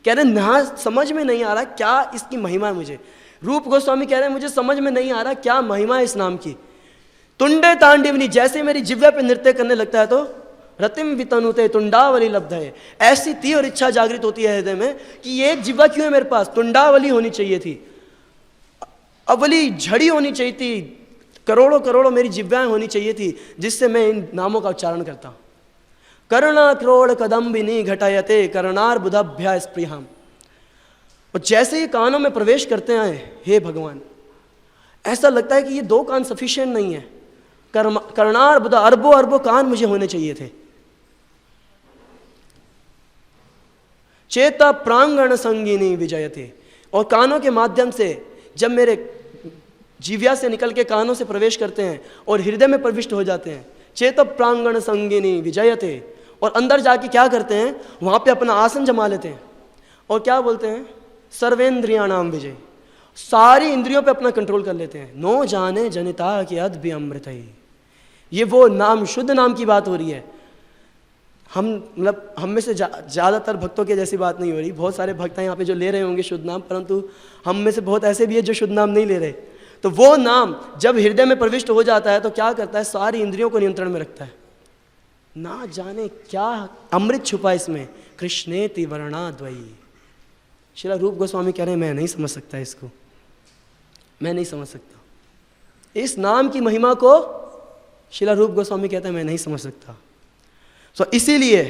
कह रहे ना समझ में नहीं आ रहा क्या इसकी महिमा है मुझे। रूप गोस्वामी कह रहे हैं मुझे समझ में नहीं आ रहा क्या महिमा है इस नाम की। तुंडे तांडिवनी, जैसे मेरी जिह्वा पे नृत्य करने लगता है तो रतिम वितनुते तुंडावली लब्ध है, ऐसी तीव्र इच्छा जागृत होती है हृदय में कि ये एक जिह्वा क्यों है मेरे पास, तुंडावली होनी चाहिए थी, अवली झड़ी होनी चाहिए थी, करोड़ों करोड़ों मेरी जिह्वाएं होनी चाहिए थी जिससे मैं इन नामों का उच्चारण करता हूं। करुणा क्रोड़ कदम्बिनी घटायते करुणार्बुदाभ्या स्पृहाम। और जैसे ही कानों में प्रवेश करते हैं हे भगवान, ऐसा लगता है कि ये 2 कान सफिशिएंट नहीं है, करुणार्बुदा अरबों अरबों कान मुझे होने चाहिए थे। चेता प्रांगण संगिनी विजयते, और कानों के माध्यम से जब मेरे जीव्या से निकल के कानों से प्रवेश करते हैं और हृदय में प्रविष्ट हो जाते हैं, चेत प्रांगण संगिनी विजयते, और अंदर जाके क्या करते हैं वहां पे अपना आसन जमा लेते हैं और क्या बोलते हैं, सर्वेंद्रियाणाम विजय, सारी इंद्रियों पे अपना कंट्रोल कर लेते हैं। नो जाने जनिता की अद्भि अमृत, ये वो नाम, शुद्ध नाम की बात हो रही है। हम में से ज़्यादातर भक्तों के जैसी बात नहीं हो रही। बहुत सारे भक्त हैं यहाँ पे जो ले रहे होंगे शुद्ध नाम, परंतु हम में से बहुत ऐसे भी है जो शुद्ध नाम नहीं ले रहे। तो वो नाम जब हृदय में प्रविष्ट हो जाता है तो क्या करता है, सारी इंद्रियों को नियंत्रण में रखता है। ना जाने क्या अमृत छुपा इसमें, कृष्णेति वर्णाद्वयी। श्रील रूप गोस्वामी कह रहे हैं मैं नहीं समझ सकता इसको, मैं नहीं समझ सकता इस नाम की महिमा को। श्रील रूप गोस्वामी कहते हैं मैं नहीं समझ सकता। तो इसीलिए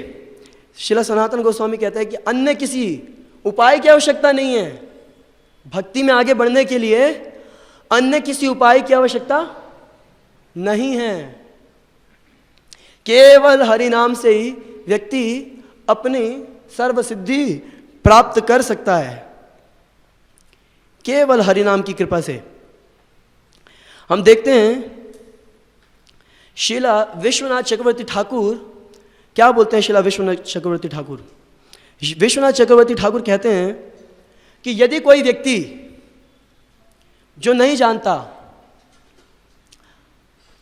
श्रील सनातन गोस्वामी कहते हैं कि अन्य किसी उपाय की आवश्यकता नहीं है भक्ति में आगे बढ़ने के लिए, अन्य किसी उपाय की आवश्यकता नहीं है। केवल हरि नाम से ही व्यक्ति अपनी सर्वसिद्धि प्राप्त कर सकता है, केवल हरि नाम की कृपा से। हम देखते हैं शीला विश्वनाथ चक्रवर्ती ठाकुर क्या बोलते हैं। शीला विश्वनाथ चक्रवर्ती ठाकुर, विश्वनाथ चक्रवर्ती ठाकुर कहते हैं कि यदि कोई व्यक्ति जो नहीं जानता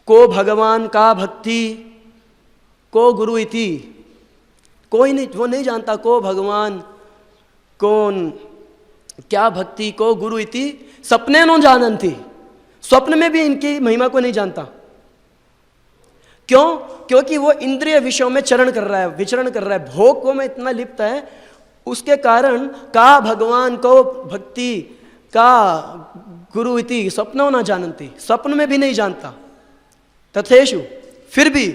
को भगवान का भक्ति को गुरु इति, कोई नहीं, वो नहीं जानता को भगवान कौन क्या भक्ति को गुरु इति सपने नो जानन्ति, स्वप्न में भी इनकी महिमा को नहीं जानता। क्यों? क्योंकि वो इंद्रिय विषयों में चरण कर रहा है, विचरण कर रहा है, भोग को में इतना लिप्त है, उसके कारण का भगवान को भक्ति का गुरु इति स्वप्नो न जानन्ति, स्वप्न में भी नहीं जानता। तथेषु, फिर भी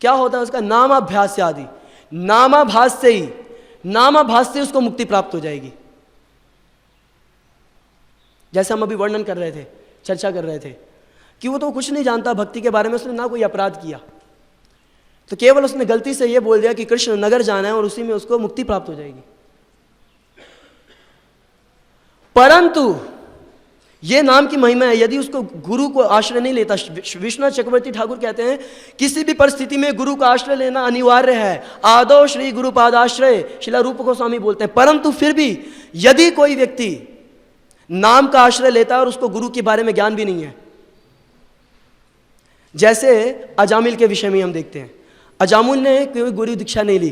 क्या होता है उसका नामाभ्यास आदि, नामाभास से उसको मुक्ति प्राप्त हो जाएगी। जैसे हम अभी वर्णन कर रहे थे, चर्चा कर रहे थे कि वो तो कुछ नहीं जानता भक्ति के बारे में, उसने ना कोई अपराध किया, तो केवल उसने गलती से ये बोल दिया कि कृष्ण नगर जाना है और उसी में उसको मुक्ति प्राप्त हो जाएगी। परंतु ये नाम की महिमा है, यदि उसको गुरु को आश्रय नहीं लेता, विश्वनाथ चक्रवर्ती ठाकुर कहते हैं किसी भी परिस्थिति में गुरु का आश्रय लेना अनिवार्य है। आदौ श्री गुरु पादाश्रय, शिला रूप गोस्वामी बोलते हैं। परंतु फिर भी यदि कोई व्यक्ति नाम का आश्रय लेता है और उसको गुरु के बारे में ज्ञान भी नहीं है, जैसे अजामिल के विषय में हम देखते हैं, अजामिल ने कोई गुरु दीक्षा नहीं ली।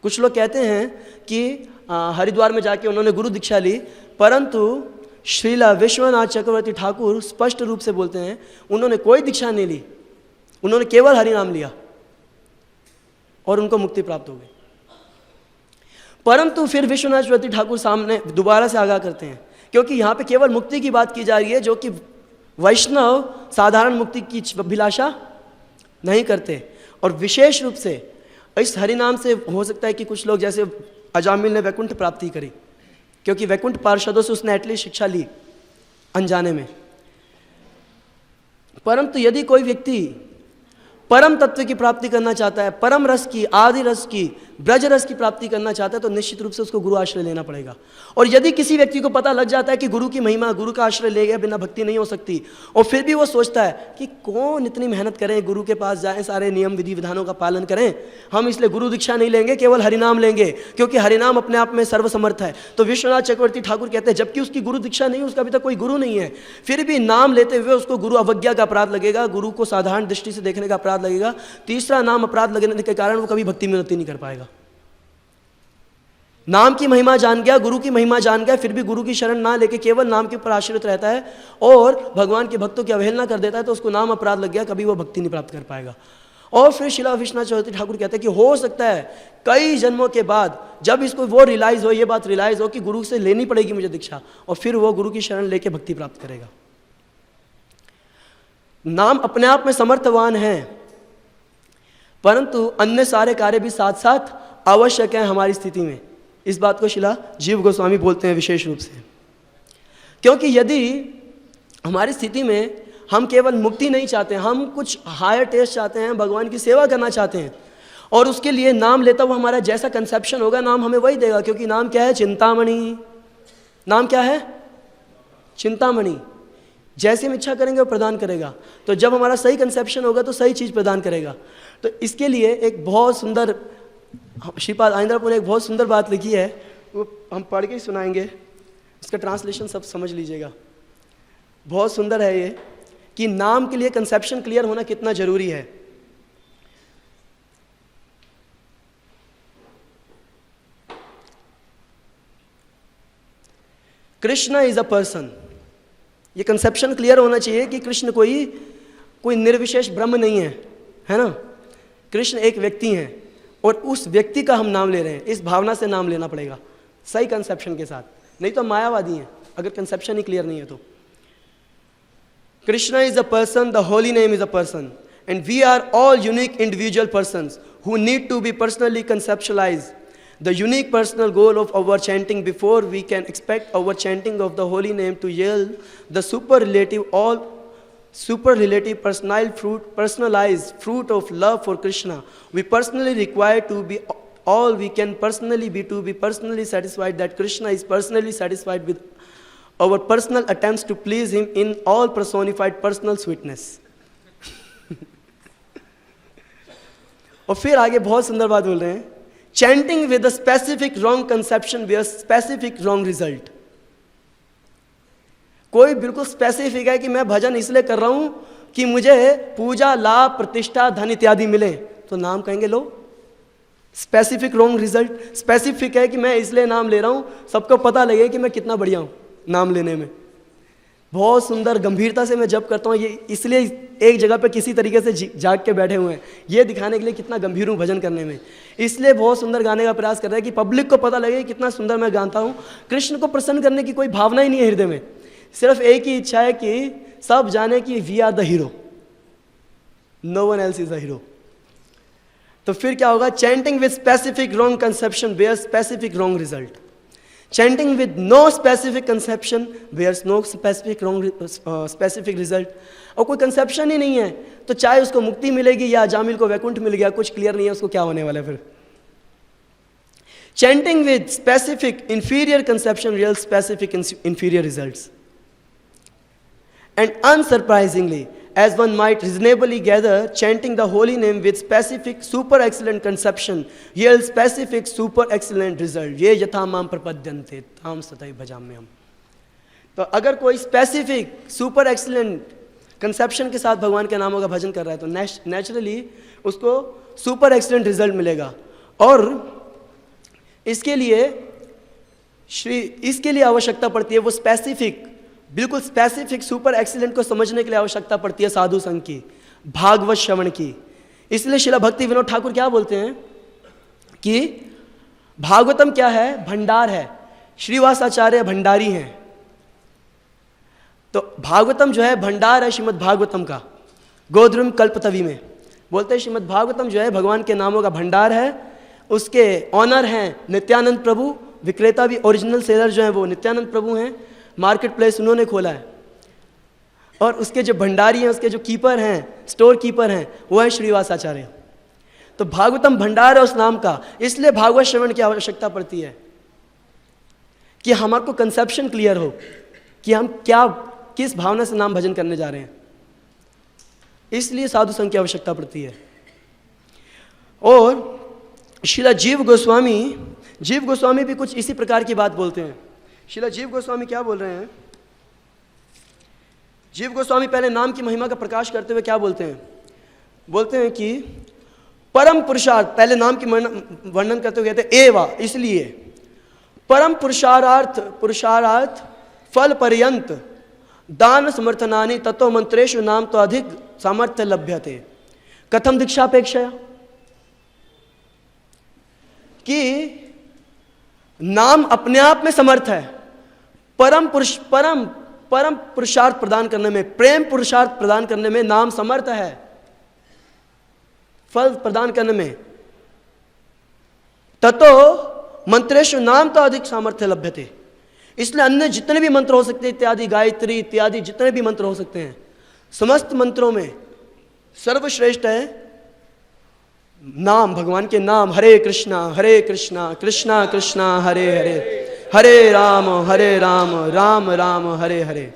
कुछ लोग कहते हैं कि हरिद्वार में जाके उन्होंने गुरु दीक्षा ली, परंतु श्रीला विश्वनाथ चक्रवर्ती ठाकुर स्पष्ट रूप से बोलते हैं उन्होंने कोई दीक्षा नहीं ली, उन्होंने केवल हरि नाम लिया और उनको मुक्ति प्राप्त हो गई। परंतु फिर विश्वनाथ चक्रवर्ती ठाकुर सामने दोबारा से आगाह करते हैं, क्योंकि यहाँ पे केवल मुक्ति की बात की जा रही है, जो कि वैष्णव साधारण मुक्ति की अभिलाषा नहीं करते। और विशेष रूप से इस हरिनाम से हो सकता है कि कुछ लोग, जैसे अजामिल ने वैकुंठ प्राप्ति करी, क्योंकि वैकुंठ पार्षदों से उसने एटलीस्ट शिक्षा ली अनजाने में। परंतु यदि कोई व्यक्ति परम तत्व की प्राप्ति करना चाहता है, परम रस की, आदि रस की, ब्रज रस की प्राप्ति करना चाहता है, तो निश्चित रूप से उसको गुरु आश्रय लेना पड़ेगा। और यदि किसी व्यक्ति को पता लग जाता है कि गुरु की महिमा, गुरु का आश्रय ले गया बिना भक्ति नहीं हो सकती, और फिर भी वो सोचता है कि कौन इतनी मेहनत करें, गुरु के पास जाएं, सारे नियम विधि विधानों का पालन करें, हम इसलिए गुरु दीक्षा नहीं लेंगे, केवल हरिनाम लेंगे, क्योंकि हरिनाम अपने आप में सर्वसमर्थ है। तो विश्वनाथ चक्रवर्ती ठाकुर कहते हैं जबकि उसकी गुरु दीक्षा नहीं, उसका अभी तक कोई गुरु नहीं है, फिर भी नाम लेते हुए उसको गुरु अवज्ञा का अपराध लगेगा, गुरु को साधारण दृष्टि से देखने का अपराध लगेगा। तीसरा नाम अपराध लगने के कारण वो कभी भक्ति में उन्नति नहीं कर पाएगा। नाम की महिमा जान गया, गुरु की महिमा जान गया, फिर भी गुरु की शरण ना लेके केवल नाम के ऊपर आश्रित रहता है और भगवान के भक्तों की अवहेलना कर देता है, तो उसको नाम अपराध लग गया, कभी वो भक्ति नहीं प्राप्त कर पाएगा। और फिर शिला विश्वनाथ चक्रवर्ती ठाकुर कहते हैं कि हो सकता है कई जन्मों के बाद जब इसको वो रियलाइज हो, ये बात रियलाइज हो कि गुरु से लेनी पड़ेगी मुझे दीक्षा, और फिर वो गुरु की शरण लेके भक्ति प्राप्त करेगा। नाम अपने आप में समर्थवान है, परंतु अन्य सारे कार्य भी साथ साथ आवश्यक हैं हमारी स्थिति में। इस बात को शिला जीव गोस्वामी बोलते हैं विशेष रूप से, क्योंकि यदि हमारी स्थिति में हम केवल मुक्ति नहीं चाहते, हम कुछ हायर टेस्ट चाहते हैं, भगवान की सेवा करना चाहते हैं, और उसके लिए नाम लेता हुआ हमारा जैसा कंसेप्शन होगा, नाम हमें वही देगा। क्योंकि नाम क्या है? चिंतामणि। नाम क्या है? चिंतामणि। जैसे हम इच्छा करेंगे वो प्रदान करेगा। तो जब हमारा सही कंसेप्शन होगा तो सही चीज़ प्रदान करेगा। तो इसके लिए एक बहुत सुंदर, श्रीपाद आइंद्रापुर ने एक बहुत सुंदर बात लिखी है, वो हम पढ़ के ही सुनाएंगे, इसका ट्रांसलेशन सब समझ लीजिएगा। बहुत सुंदर है ये कि नाम के लिए कंसेप्शन क्लियर होना कितना जरूरी है। कृष्ण इज अ पर्सन, ये कंसेप्शन क्लियर होना चाहिए कि कृष्ण कोई निर्विशेष ब्रह्म नहीं है ना। कृष्ण एक व्यक्ति हैं और उस व्यक्ति का हम नाम ले रहे हैं, इस भावना से नाम लेना पड़ेगा सही कंसेप्शन के साथ, नहीं तो मायावादी हैं अगर कंसेप्शन ही क्लियर नहीं है तो। Krishna is a person, the holy name is a person, and we are all unique individual persons who need to be personally conceptualise the unique personal goal of our chanting before we can expect our chanting of the holy name to yield the superlative personalized fruit of love for Krishna. We personally require to be all we can personally be to be personally satisfied that Krishna is personally satisfied with our personal attempts to please him in all personified personal sweetness. और फिर आगे बहुत सुंदर बात बोल रहे हैं, chanting with a specific wrong conception bears specific wrong result. कोई बिल्कुल स्पेसिफिक है कि मैं भजन इसलिए कर रहा हूं कि मुझे पूजा, लाभ, प्रतिष्ठा, धन इत्यादि मिले, तो नाम कहेंगे लो स्पेसिफिक रॉन्ग रिजल्ट। स्पेसिफिक है कि मैं इसलिए नाम ले रहा हूँ सबको पता लगे कि मैं कितना बढ़िया हूँ नाम लेने में। बहुत सुंदर गंभीरता से मैं जप करता हूँ, ये इसलिए एक जगह पे किसी तरीके से जाग के बैठे हुए हैं, ये दिखाने के लिए कितना गंभीर हूँ भजन करने में। इसलिए बहुत सुंदर गाने का प्रयास कर रहा है कि पब्लिक को पता लगे कितना सुंदर मैं गाता हूँ। कृष्ण को प्रसन्न करने की कोई भावना ही नहीं है हृदय में, सिर्फ एक ही इच्छा है कि सब जाने कि we are the hero, no one else is the hero. तो फिर क्या होगा? Chanting with specific wrong conception bears specific wrong result. Chanting with no specific conception bears no specific result। और कोई कंसेप्शन ही नहीं है तो चाहे उसको मुक्ति मिलेगी या जामिल को वैकुंठ मिल गया, कुछ क्लियर नहीं है उसको क्या होने वाला है फिर। Chanting with specific inferior conception yields specific inferior results। And unsurprisingly, as one might reasonably gather, chanting the holy name with specific super excellent conception yields specific super excellent result। ये यथा माम प्रपद्यन्ते ताम सतैव भजाम्यहम्। तो अगर कोई स्पेसिफिक सुपर एक्सीलेंट कंसेप्शन के साथ भगवान के नामों का भजन कर रहा है तो नेचुरली उसको सुपर एक्सीलेंट रिजल्ट मिलेगा। और इसके लिए आवश्यकता पड़ती है वो स्पेसिफिक, बिल्कुल स्पेसिफिक सुपर एक्सीलेंट को समझने के लिए आवश्यकता पड़ती है साधु संघ की, भागवत श्रवण की। इसलिए श्रील भक्ति विनोद ठाकुर क्या बोलते हैं कि भागवतम क्या है? भंडार है। श्रीवासाचार्य भंडारी हैं, तो भागवतम जो है भंडार है श्रीमद् भागवतम का। गोद्रुम कल्पतवी में बोलते हैं श्रीमद् भागवतम जो है भगवान के नामों का भंडार है। उसके ऑनर हैं नित्यानंद प्रभु, विक्रेता भी ओरिजिनल सेलर जो हैं वो नित्यानंद प्रभु हैं, मार्केट प्लेस उन्होंने खोला है। और उसके जो भंडारी हैं, उसके जो कीपर हैं, स्टोर कीपर हैं, वो है श्रीवासाचार्य। तो भागवतम भंडार है उस नाम का। इसलिए भागवत श्रवण की आवश्यकता पड़ती है कि हमारे को कंसेप्शन क्लियर हो कि हम क्या किस भावना से नाम भजन करने जा रहे हैं। इसलिए साधु संघ की आवश्यकता पड़ती है। और श्रीला जीव गोस्वामी भी कुछ इसी प्रकार की बात बोलते हैं। श्रीला जीव गोस्वामी क्या बोल रहे हैं? जीव गोस्वामी पहले नाम की महिमा का प्रकाश करते हुए क्या बोलते हैं? बोलते हैं कि परम पुरुषार्थ, पहले नाम की वर्णन करते हुए कहते हैं एवा, इसलिए परम पुरुषार्थ फल पर्यंत दान समर्थनानि ततो मंत्रेषु नाम तो अधिक सामर्थ्य लभ्यते। कथम दीक्षापेक्षया, कि नाम अपने आप में समर्थ है परम पुरुषार्थ प्रदान करने में, प्रेम पुरुषार्थ प्रदान करने में नाम समर्थ है, फल प्रदान करने में। ततो मंत्रेषु नाम तो अधिक सामर्थ्य लभ्यते। इसलिए अन्य जितने भी मंत्र हो सकते हैं इत्यादि, गायत्री इत्यादि जितने भी मंत्र हो सकते हैं, समस्त मंत्रों में सर्वश्रेष्ठ है नाम, भगवान के नाम। हरे कृष्णा कृष्णा कृष्णा हरे हरे, हरे राम राम राम हरे हरे।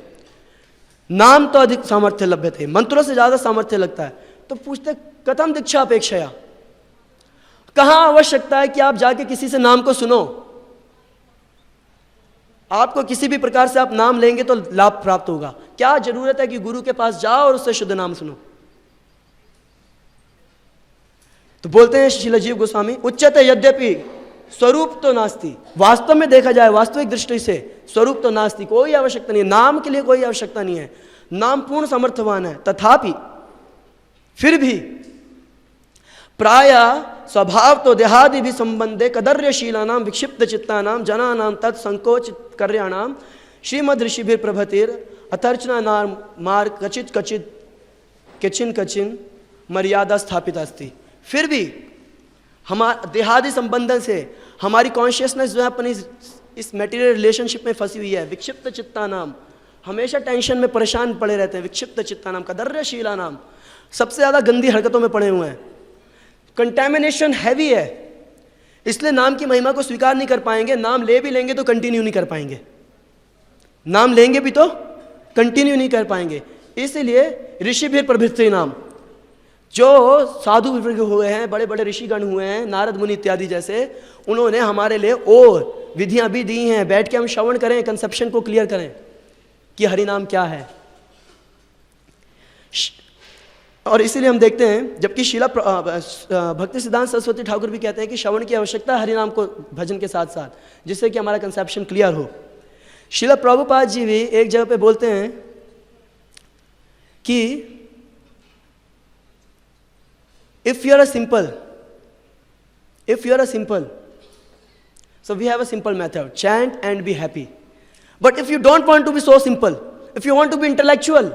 नाम तो अधिक सामर्थ्य लभ्य थे, मंत्रों से ज्यादा सामर्थ्य लगता है। तो पूछते कथम दीक्षा अपेक्षया, कहां आवश्यकता है कि आप जाके किसी से नाम को सुनो? आपको किसी भी प्रकार से आप नाम लेंगे तो लाभ प्राप्त होगा। क्या जरूरत है कि गुरु के पास जाओ और उससे शुद्ध नाम सुनो? तो बोलते हैं श्रील जीव गोस्वामी, उच्चते यद्यपि स्वरूप तो नास्ति, वास्तव में देखा जाए वास्तविक दृष्टि से स्वरूप तो नास्ति, कोई आवश्यकता नहीं है, नाम के लिए कोई आवश्यकता नहीं है, नाम पूर्ण समर्थवान है। तथापि फिर भी प्राय स्वभाव तो देहादि भी संबंधे कदर्यशीलानाम विक्षिप्त चित्तानाम जनानाम तत्संकोचित कार्याणाम श्रीमद ऋषिभिर प्रभतिर अतर्चना नाम मार्ग कचिन मर्यादा स्थापित अस्ति। फिर भी हमारा देहादि संबंधन से हमारी कॉन्शियसनेस जो है अपनी इस मेटीरियल रिलेशनशिप में फंसी हुई है। विक्षिप्त चित्ता नाम, हमेशा टेंशन में परेशान पड़े रहते हैं। विक्षिप्त चित्ता नाम, कदर्यशीला नाम, सबसे ज़्यादा गंदी हरकतों में पड़े हुए हैं। कंटेमिनेशन हैवी है, इसलिए नाम की महिमा को स्वीकार नहीं कर पाएंगे। नाम ले भी लेंगे तो कंटिन्यू नहीं कर पाएंगे, नाम लेंगे भी तो कंटिन्यू नहीं कर पाएंगे। इसलिए ऋषि भी प्रभृति नाम, जो साधु विवर्ग हुए हैं, बड़े बड़े ऋषिगण हुए हैं, नारद मुनि इत्यादि जैसे, उन्होंने हमारे लिए और विधियां भी दी हैं। बैठ के हम श्रवण करें, कंसेप्शन को क्लियर करें कि हरि नाम क्या है। और इसीलिए हम देखते हैं, जबकि शिला भक्ति सिद्धांत सरस्वती ठाकुर भी कहते हैं कि श्रवण की आवश्यकता हरिनाम को भजन के साथ साथ, जिससे कि हमारा कंसेप्शन क्लियर हो। शिला प्रभुपाद जी भी एक जगह पे बोलते हैं कि if you are a simple, so we have a simple method, chant and be happy. But if you don't want to be so simple, if you want to be intellectual,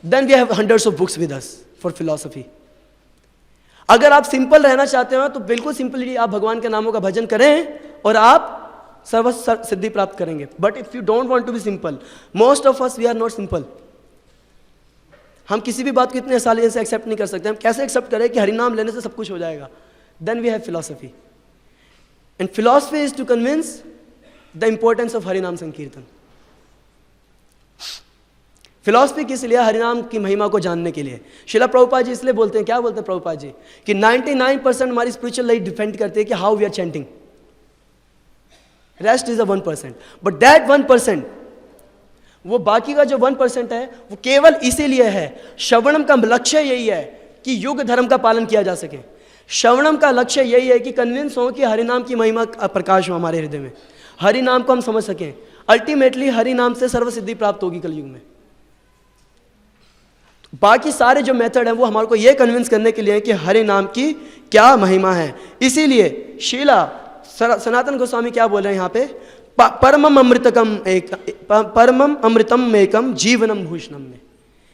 then we have hundreds of books with us for philosophy. अगर आप simple रहना चाहते हो तो बिल्कुल simply आप भगवान के नामों का भजन करें और आप सर्व सिद्धि प्राप्त करेंगे। But if you don't want to be simple, most of us we are not simple. हम किसी भी बात को इतने आसानी से एक्सेप्ट नहीं कर सकते। हम कैसे एक्सेप्ट करें कि हरिनाम लेने से सब कुछ हो जाएगा? Then we have philosophy, and philosophy is to convince the importance of हरिनाम संकीर्तन। फिलॉसफी किस लिए? हरिनाम की महिमा को जानने के लिए। शिला प्रभुपाद जी इसलिए बोलते हैं, क्या बोलते हैं प्रभुपाद जी, कि 99% हमारी स्पिरिचुअल लाइफ डिपेंड करती है कि how we are chanting, rest is a 1%। But that 1%, वो बाकी का जो 1% है, वो केवल इसीलिए है, श्रवणम का लक्ष्य यही है कि युग धर्म का पालन किया जा सके। श्रवणम का लक्ष्य यही है कि कन्विंस हो कि हरिनाम की महिमा का प्रकाश हो हमारे हृदय में, हरिनाम को हम समझ सकें। अल्टीमेटली हरिनाम से सर्व सिद्धि प्राप्त होगी कलयुग में। बाकी सारे जो मेथड है वो हमारे को ये कन्विंस करने के लिए है कि हरि नाम की क्या महिमा है। इसीलिए शीला सनातन गोस्वामी क्या बोल रहे हैं यहाँ पे, परमम अमृतम एकम जीवनम भूषणम में।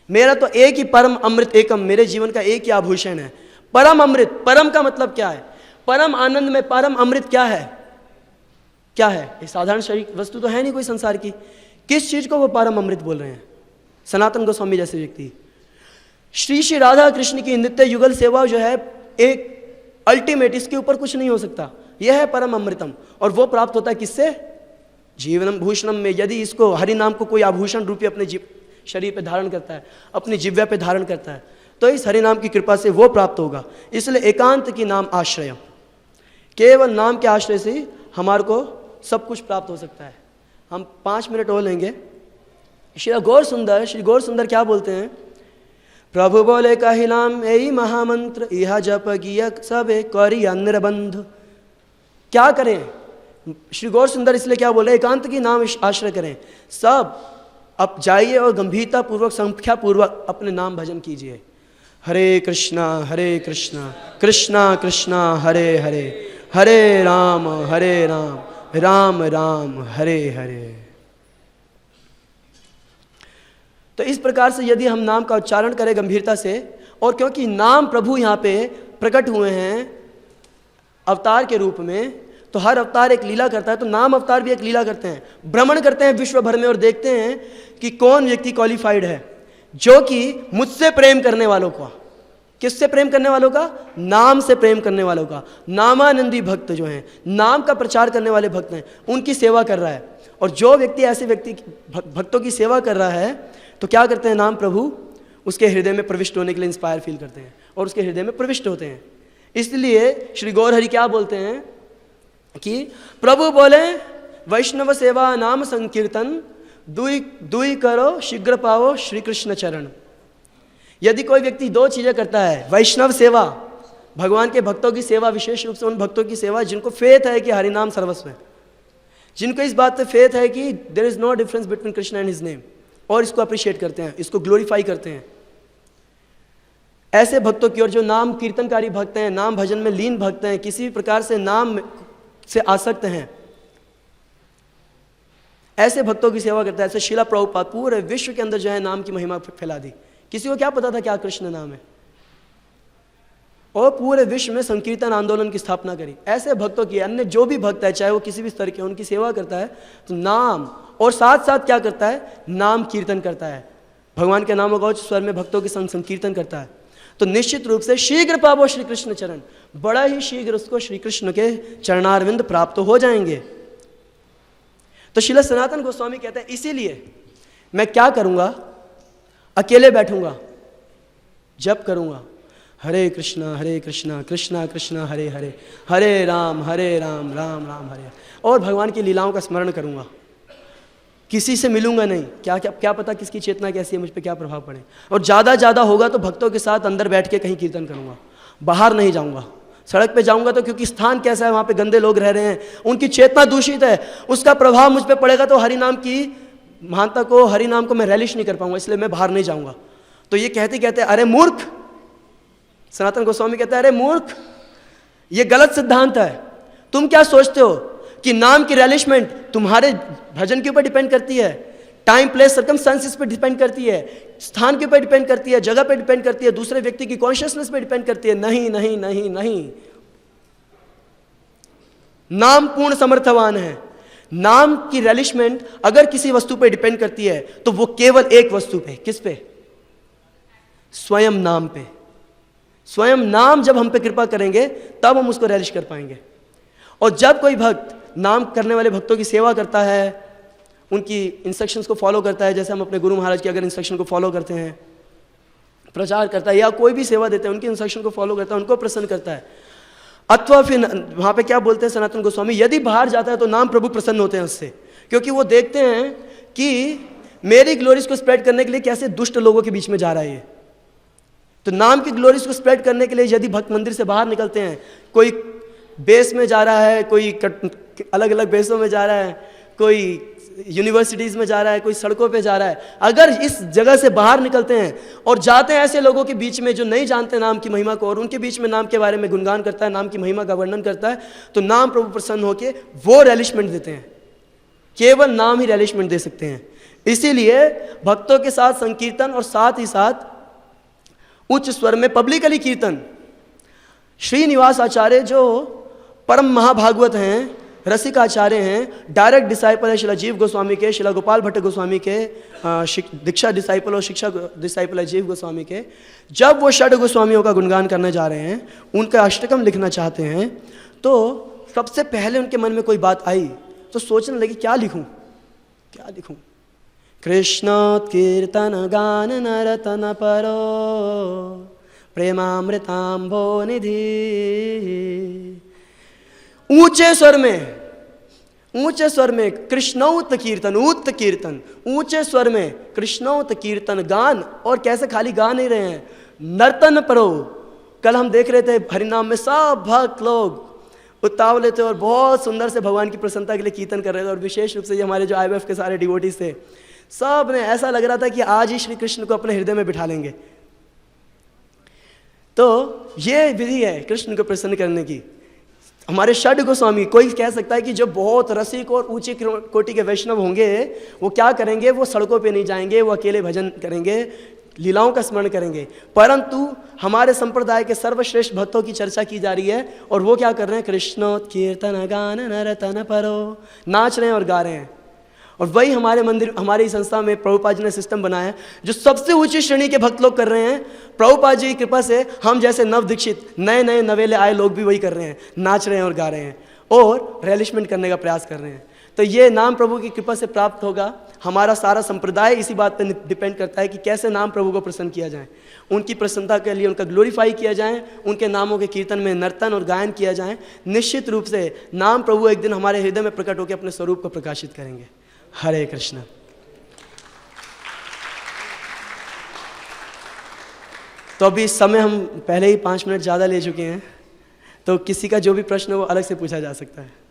मेरा तो एक ही परम अमृत एकम, मेरे जीवन का एक ही आभूषण है, परम अमृत। परम का मतलब क्या है? परम आनंद में परम अमृत क्या है? क्या है? एक साधारण शरीर वस्तु तो है नहीं कोई संसार की। किस चीज को वो परम अमृत बोल रहे हैं? सनातन गोस्वामी जैसे व्यक्ति। श्री राधा कृष्ण की नित्य युगल सेवा जो है एक अल्टीमेट, इसके ऊपर कुछ नहीं हो सकता। यह है परम अमृतम, और वो प्राप्त होता है किससे? जीवनम भूषणम में। यदि इसको हरि नाम को कोई आभूषण रूपी अपने शरीर पे धारण करता है, अपनी जिह्वा पे धारण करता है, तो इस हरि नाम की कृपा से वो प्राप्त होगा। इसलिए एकांत की नाम आश्रय, केवल नाम के आश्रय से हमारे को सब कुछ प्राप्त हो सकता है। हम 5 मिनट और लेंगे। श्री गौर सुंदर क्या बोलते हैं? प्रभु बोले कहिलाम यही महामंत्र, यह जप गिय सबे करी निर्बंध। क्या करें? श्री गौर सुंदर इसलिए क्या बोले, एकांत की नाम आश्रय करें। सब अब जाइए और गंभीरता पूर्वक, संख्या पूर्वक अपने नाम भजन कीजिए। हरे कृष्णा कृष्णा कृष्णा हरे हरे, हरे राम राम राम हरे हरे। तो इस प्रकार से यदि हम नाम का उच्चारण करें गंभीरता से, और क्योंकि नाम प्रभु यहाँ पे प्रकट हुए हैं अवतार के रूप में, तो हर अवतार एक लीला करता है, तो नाम अवतार भी एक लीला करते हैं। भ्रमण करते हैं विश्व भर में और देखते हैं कि कौन व्यक्ति क्वालिफाइड है, जो कि मुझसे प्रेम करने वालों का, किससे प्रेम करने वालों का? नाम से प्रेम करने वालों का। नामानंदी भक्त जो हैं, नाम का प्रचार करने वाले भक्त हैं, उनकी सेवा कर रहा है। और जो व्यक्ति ऐसे व्यक्ति भक्तों की सेवा कर रहा है, तो क्या करते हैं? नाम प्रभु उसके हृदय में प्रविष्ट होने के लिए इंस्पायर फील करते हैं और उसके हृदय में प्रविष्ट होते हैं। इसलिए श्री गौर हरि क्या बोलते हैं कि प्रभु बोले वैष्णव सेवा नाम संकीर्तन, दुई करो शीघ्र पाओ श्री कृष्ण चरण। यदि कोई व्यक्ति 2 चीजें करता है, वैष्णव सेवा, भगवान के भक्तों की सेवा, विशेष रूप से उन भक्तों की सेवा जिनको फेथ है कि हरिनाम सर्वस्व है, जिनको इस बात पे फेथ है कि there is no difference between Krishna and his name, और इसको अप्रिशिएट करते हैं, इसको ग्लोरीफाई करते हैं। ऐसे भक्तों की ओर जो नाम कीर्तनकारी भक्त हैं, नाम भजन में लीन भक्त हैं, किसी भी प्रकार से नाम से आसक्त हैं, ऐसे भक्तों की सेवा करता है। ऐसे शिला प्रभुपाद पूरे विश्व के अंदर जो है नाम की महिमा फैला दी। किसी को क्या पता था क्या कृष्ण नाम है, और पूरे विश्व में संकीर्तन आंदोलन की स्थापना करी। ऐसे भक्तों की, अन्य जो भी भक्त है चाहे वो किसी भी स्तर के, उनकी सेवा करता है तो नाम, और साथ साथ क्या करता है? नाम कीर्तन करता है, भगवान के नामों का उच्च स्वर में भक्तों के संग संकीर्तन करता है। तो निश्चित रूप से शीघ्र पावो श्री कृष्ण चरण, बड़ा ही शीघ्र उसको श्री कृष्ण के चरणारविंद प्राप्त हो जाएंगे। तो श्रील सनातन गोस्वामी कहते हैं इसीलिए मैं क्या करूंगा? अकेले बैठूंगा, जप करूंगा, हरे कृष्णा कृष्णा कृष्णा हरे हरे, हरे राम राम राम हरे, और भगवान की लीलाओं का स्मरण करूंगा। किसी से मिलूंगा नहीं, क्या पता किसकी चेतना कैसी है, मुझ पर क्या प्रभाव पड़े। और ज़्यादा होगा तो भक्तों के साथ अंदर बैठ के कहीं कीर्तन करूँगा, बाहर नहीं जाऊँगा। सड़क पे जाऊँगा तो क्योंकि स्थान कैसा है, वहाँ पे गंदे लोग रह रहे हैं, उनकी चेतना दूषित है, उसका प्रभाव मुझ पर पड़ेगा तो हरि नाम की महानता को, हरि नाम को मैं रैलिश नहीं कर पाऊँगा, इसलिए मैं बाहर नहीं जाऊँगा। तो ये कहते अरे मूर्ख, सनातन गोस्वामी कहते हैं अरे मूर्ख, ये गलत सिद्धांत है। तुम क्या सोचते हो कि नाम की रैलिशमेंट तुम्हारे भजन के ऊपर डिपेंड करती है, टाइम प्लेस सर्कमस्टांसेस पे डिपेंड करती है, स्थान के ऊपर डिपेंड करती है, जगह पे डिपेंड करती है, दूसरे व्यक्ति की कॉन्शियसनेस पे डिपेंड करती है? नहीं नहीं नहीं नहीं। नाम पूर्ण समर्थवान है। नाम की रैलिशमेंट अगर किसी वस्तु पे डिपेंड करती है तो वो केवल एक वस्तु पे, किस पे? स्वयं नाम पे। स्वयं नाम जब हम पे कृपा करेंगे तब हम उसको रैलिश कर पाएंगे। और जब कोई भक्त नाम करने वाले भक्तों की सेवा करता है, उनकी इंस्ट्रक्शंस को फॉलो करता है, जैसे हम अपने गुरु महाराज की अगर इंस्ट्रक्शन को फॉलो करते हैं, प्रचार करता है या कोई भी सेवा देते हैं, उनकी इंस्ट्रक्शन को फॉलो करता है, उनको प्रसन्न करता है, अथवा फिर वहाँ पे क्या बोलते हैं सनातन गोस्वामी, यदि बाहर जाता है तो नाम प्रभु प्रसन्न होते हैं उससे, क्योंकि वो देखते हैं कि मेरी ग्लोरीज को स्प्रेड करने के लिए कैसे दुष्ट लोगों के बीच में जा रहा है ये। तो नाम की ग्लोरीज को स्प्रेड करने के लिए यदि भक्त मंदिर से बाहर निकलते हैं, कोई बेस में जा रहा है, कोई अलग अलग बेसों में जा रहा है, कोई यूनिवर्सिटीज़ में जा रहा है, कोई सड़कों पे जा रहा है, अगर इस जगह से बाहर निकलते हैं और जाते हैं ऐसे लोगों के बीच में जो नहीं जानते नाम की महिमा को, और उनके बीच में नाम के बारे में गुणगान करता है, नाम की महिमा का वर्णन करता है, तो नाम प्रभु प्रसन्न होके वो रैलिशमेंट देते हैं। केवल नाम ही रैलिशमेंट दे सकते हैं। इसीलिए भक्तों के साथ संकीर्तन और साथ ही साथ उच्च स्वर में पब्लिकली कीर्तन। श्रीनिवास आचार्य जो परम महाभागवत हैं, रसिक आचार्य हैं, डायरेक्ट डिसाइपल है शिला जीव गोस्वामी के, शिला गोपाल भट्ट गोस्वामी के, दीक्षा डिसाइपल और शिक्षा डिसाइपल है जीव गोस्वामी के। जब वो षड गोस्वामियों का गुणगान करने जा रहे हैं, उनका अष्टकम लिखना चाहते हैं, तो सबसे पहले उनके मन में कोई बात आई तो सोचने लगे क्या लिखूं। कृष्ण कीर्तन गान नरतन परो प्रेमामृतांभो निधि। ऊंचे स्वर में कृष्णौत कीर्तन, ऊंचे स्वर में कृष्णौत कीर्तन गान, और कैसे खाली गा नहीं रहे हैं, नर्तन परो। कल हम देख रहे थे हरिनाम में सब भक्त लोग उत्तावले थे और बहुत सुंदर से भगवान की प्रसन्नता के लिए कीर्तन कर रहे थे। और विशेष रूप से ये हमारे जो IBF के सारे डिवोटीज थे, सब ने ऐसा लग रहा था कि आज ही श्री कृष्ण को अपने हृदय में बिठा लेंगे। तो ये विधि है कृष्ण को प्रसन्न करने की। हमारे षड गोस्वामी, कोई कह सकता है कि जो बहुत रसिक और ऊंची कोटि के वैष्णव होंगे वो क्या करेंगे, वो सड़कों पे नहीं जाएंगे, वो अकेले भजन करेंगे, लीलाओं का स्मरण करेंगे। परंतु हमारे संप्रदाय के सर्वश्रेष्ठ भक्तों की चर्चा की जा रही है और वो क्या कर रहे हैं, कृष्ण कीर्तन गान नरतन परो, नाच रहे हैं और गा रहे हैं। और वही हमारे मंदिर, हमारी संस्था में प्रभुपाद जी ने सिस्टम बनाया है जो सबसे ऊंची श्रेणी के भक्त लोग कर रहे हैं। प्रभुपाद जी की कृपा से हम जैसे नव दीक्षित नए नवेले आए लोग भी वही कर रहे हैं, नाच रहे हैं और गा रहे हैं और रैलिशमेंट करने का प्रयास कर रहे हैं। तो ये नाम प्रभु की कृपा से प्राप्त होगा। हमारा सारा संप्रदाय इसी बात पर डिपेंड करता है कि कैसे नाम प्रभु को प्रसन्न किया जाए, उनकी प्रसन्नता के लिए उनका ग्लोरीफाई किया जाए, उनके नामों के कीर्तन में नर्तन और गायन किया जाए। निश्चित रूप से नाम प्रभु एक दिन हमारे हृदय में प्रकट होकर अपने स्वरूप को प्रकाशित करेंगे। हरे कृष्ण। तो अभी समय हम पहले ही 5 मिनट ज़्यादा ले चुके हैं, तो किसी का जो भी प्रश्न हो वो अलग से पूछा जा सकता है।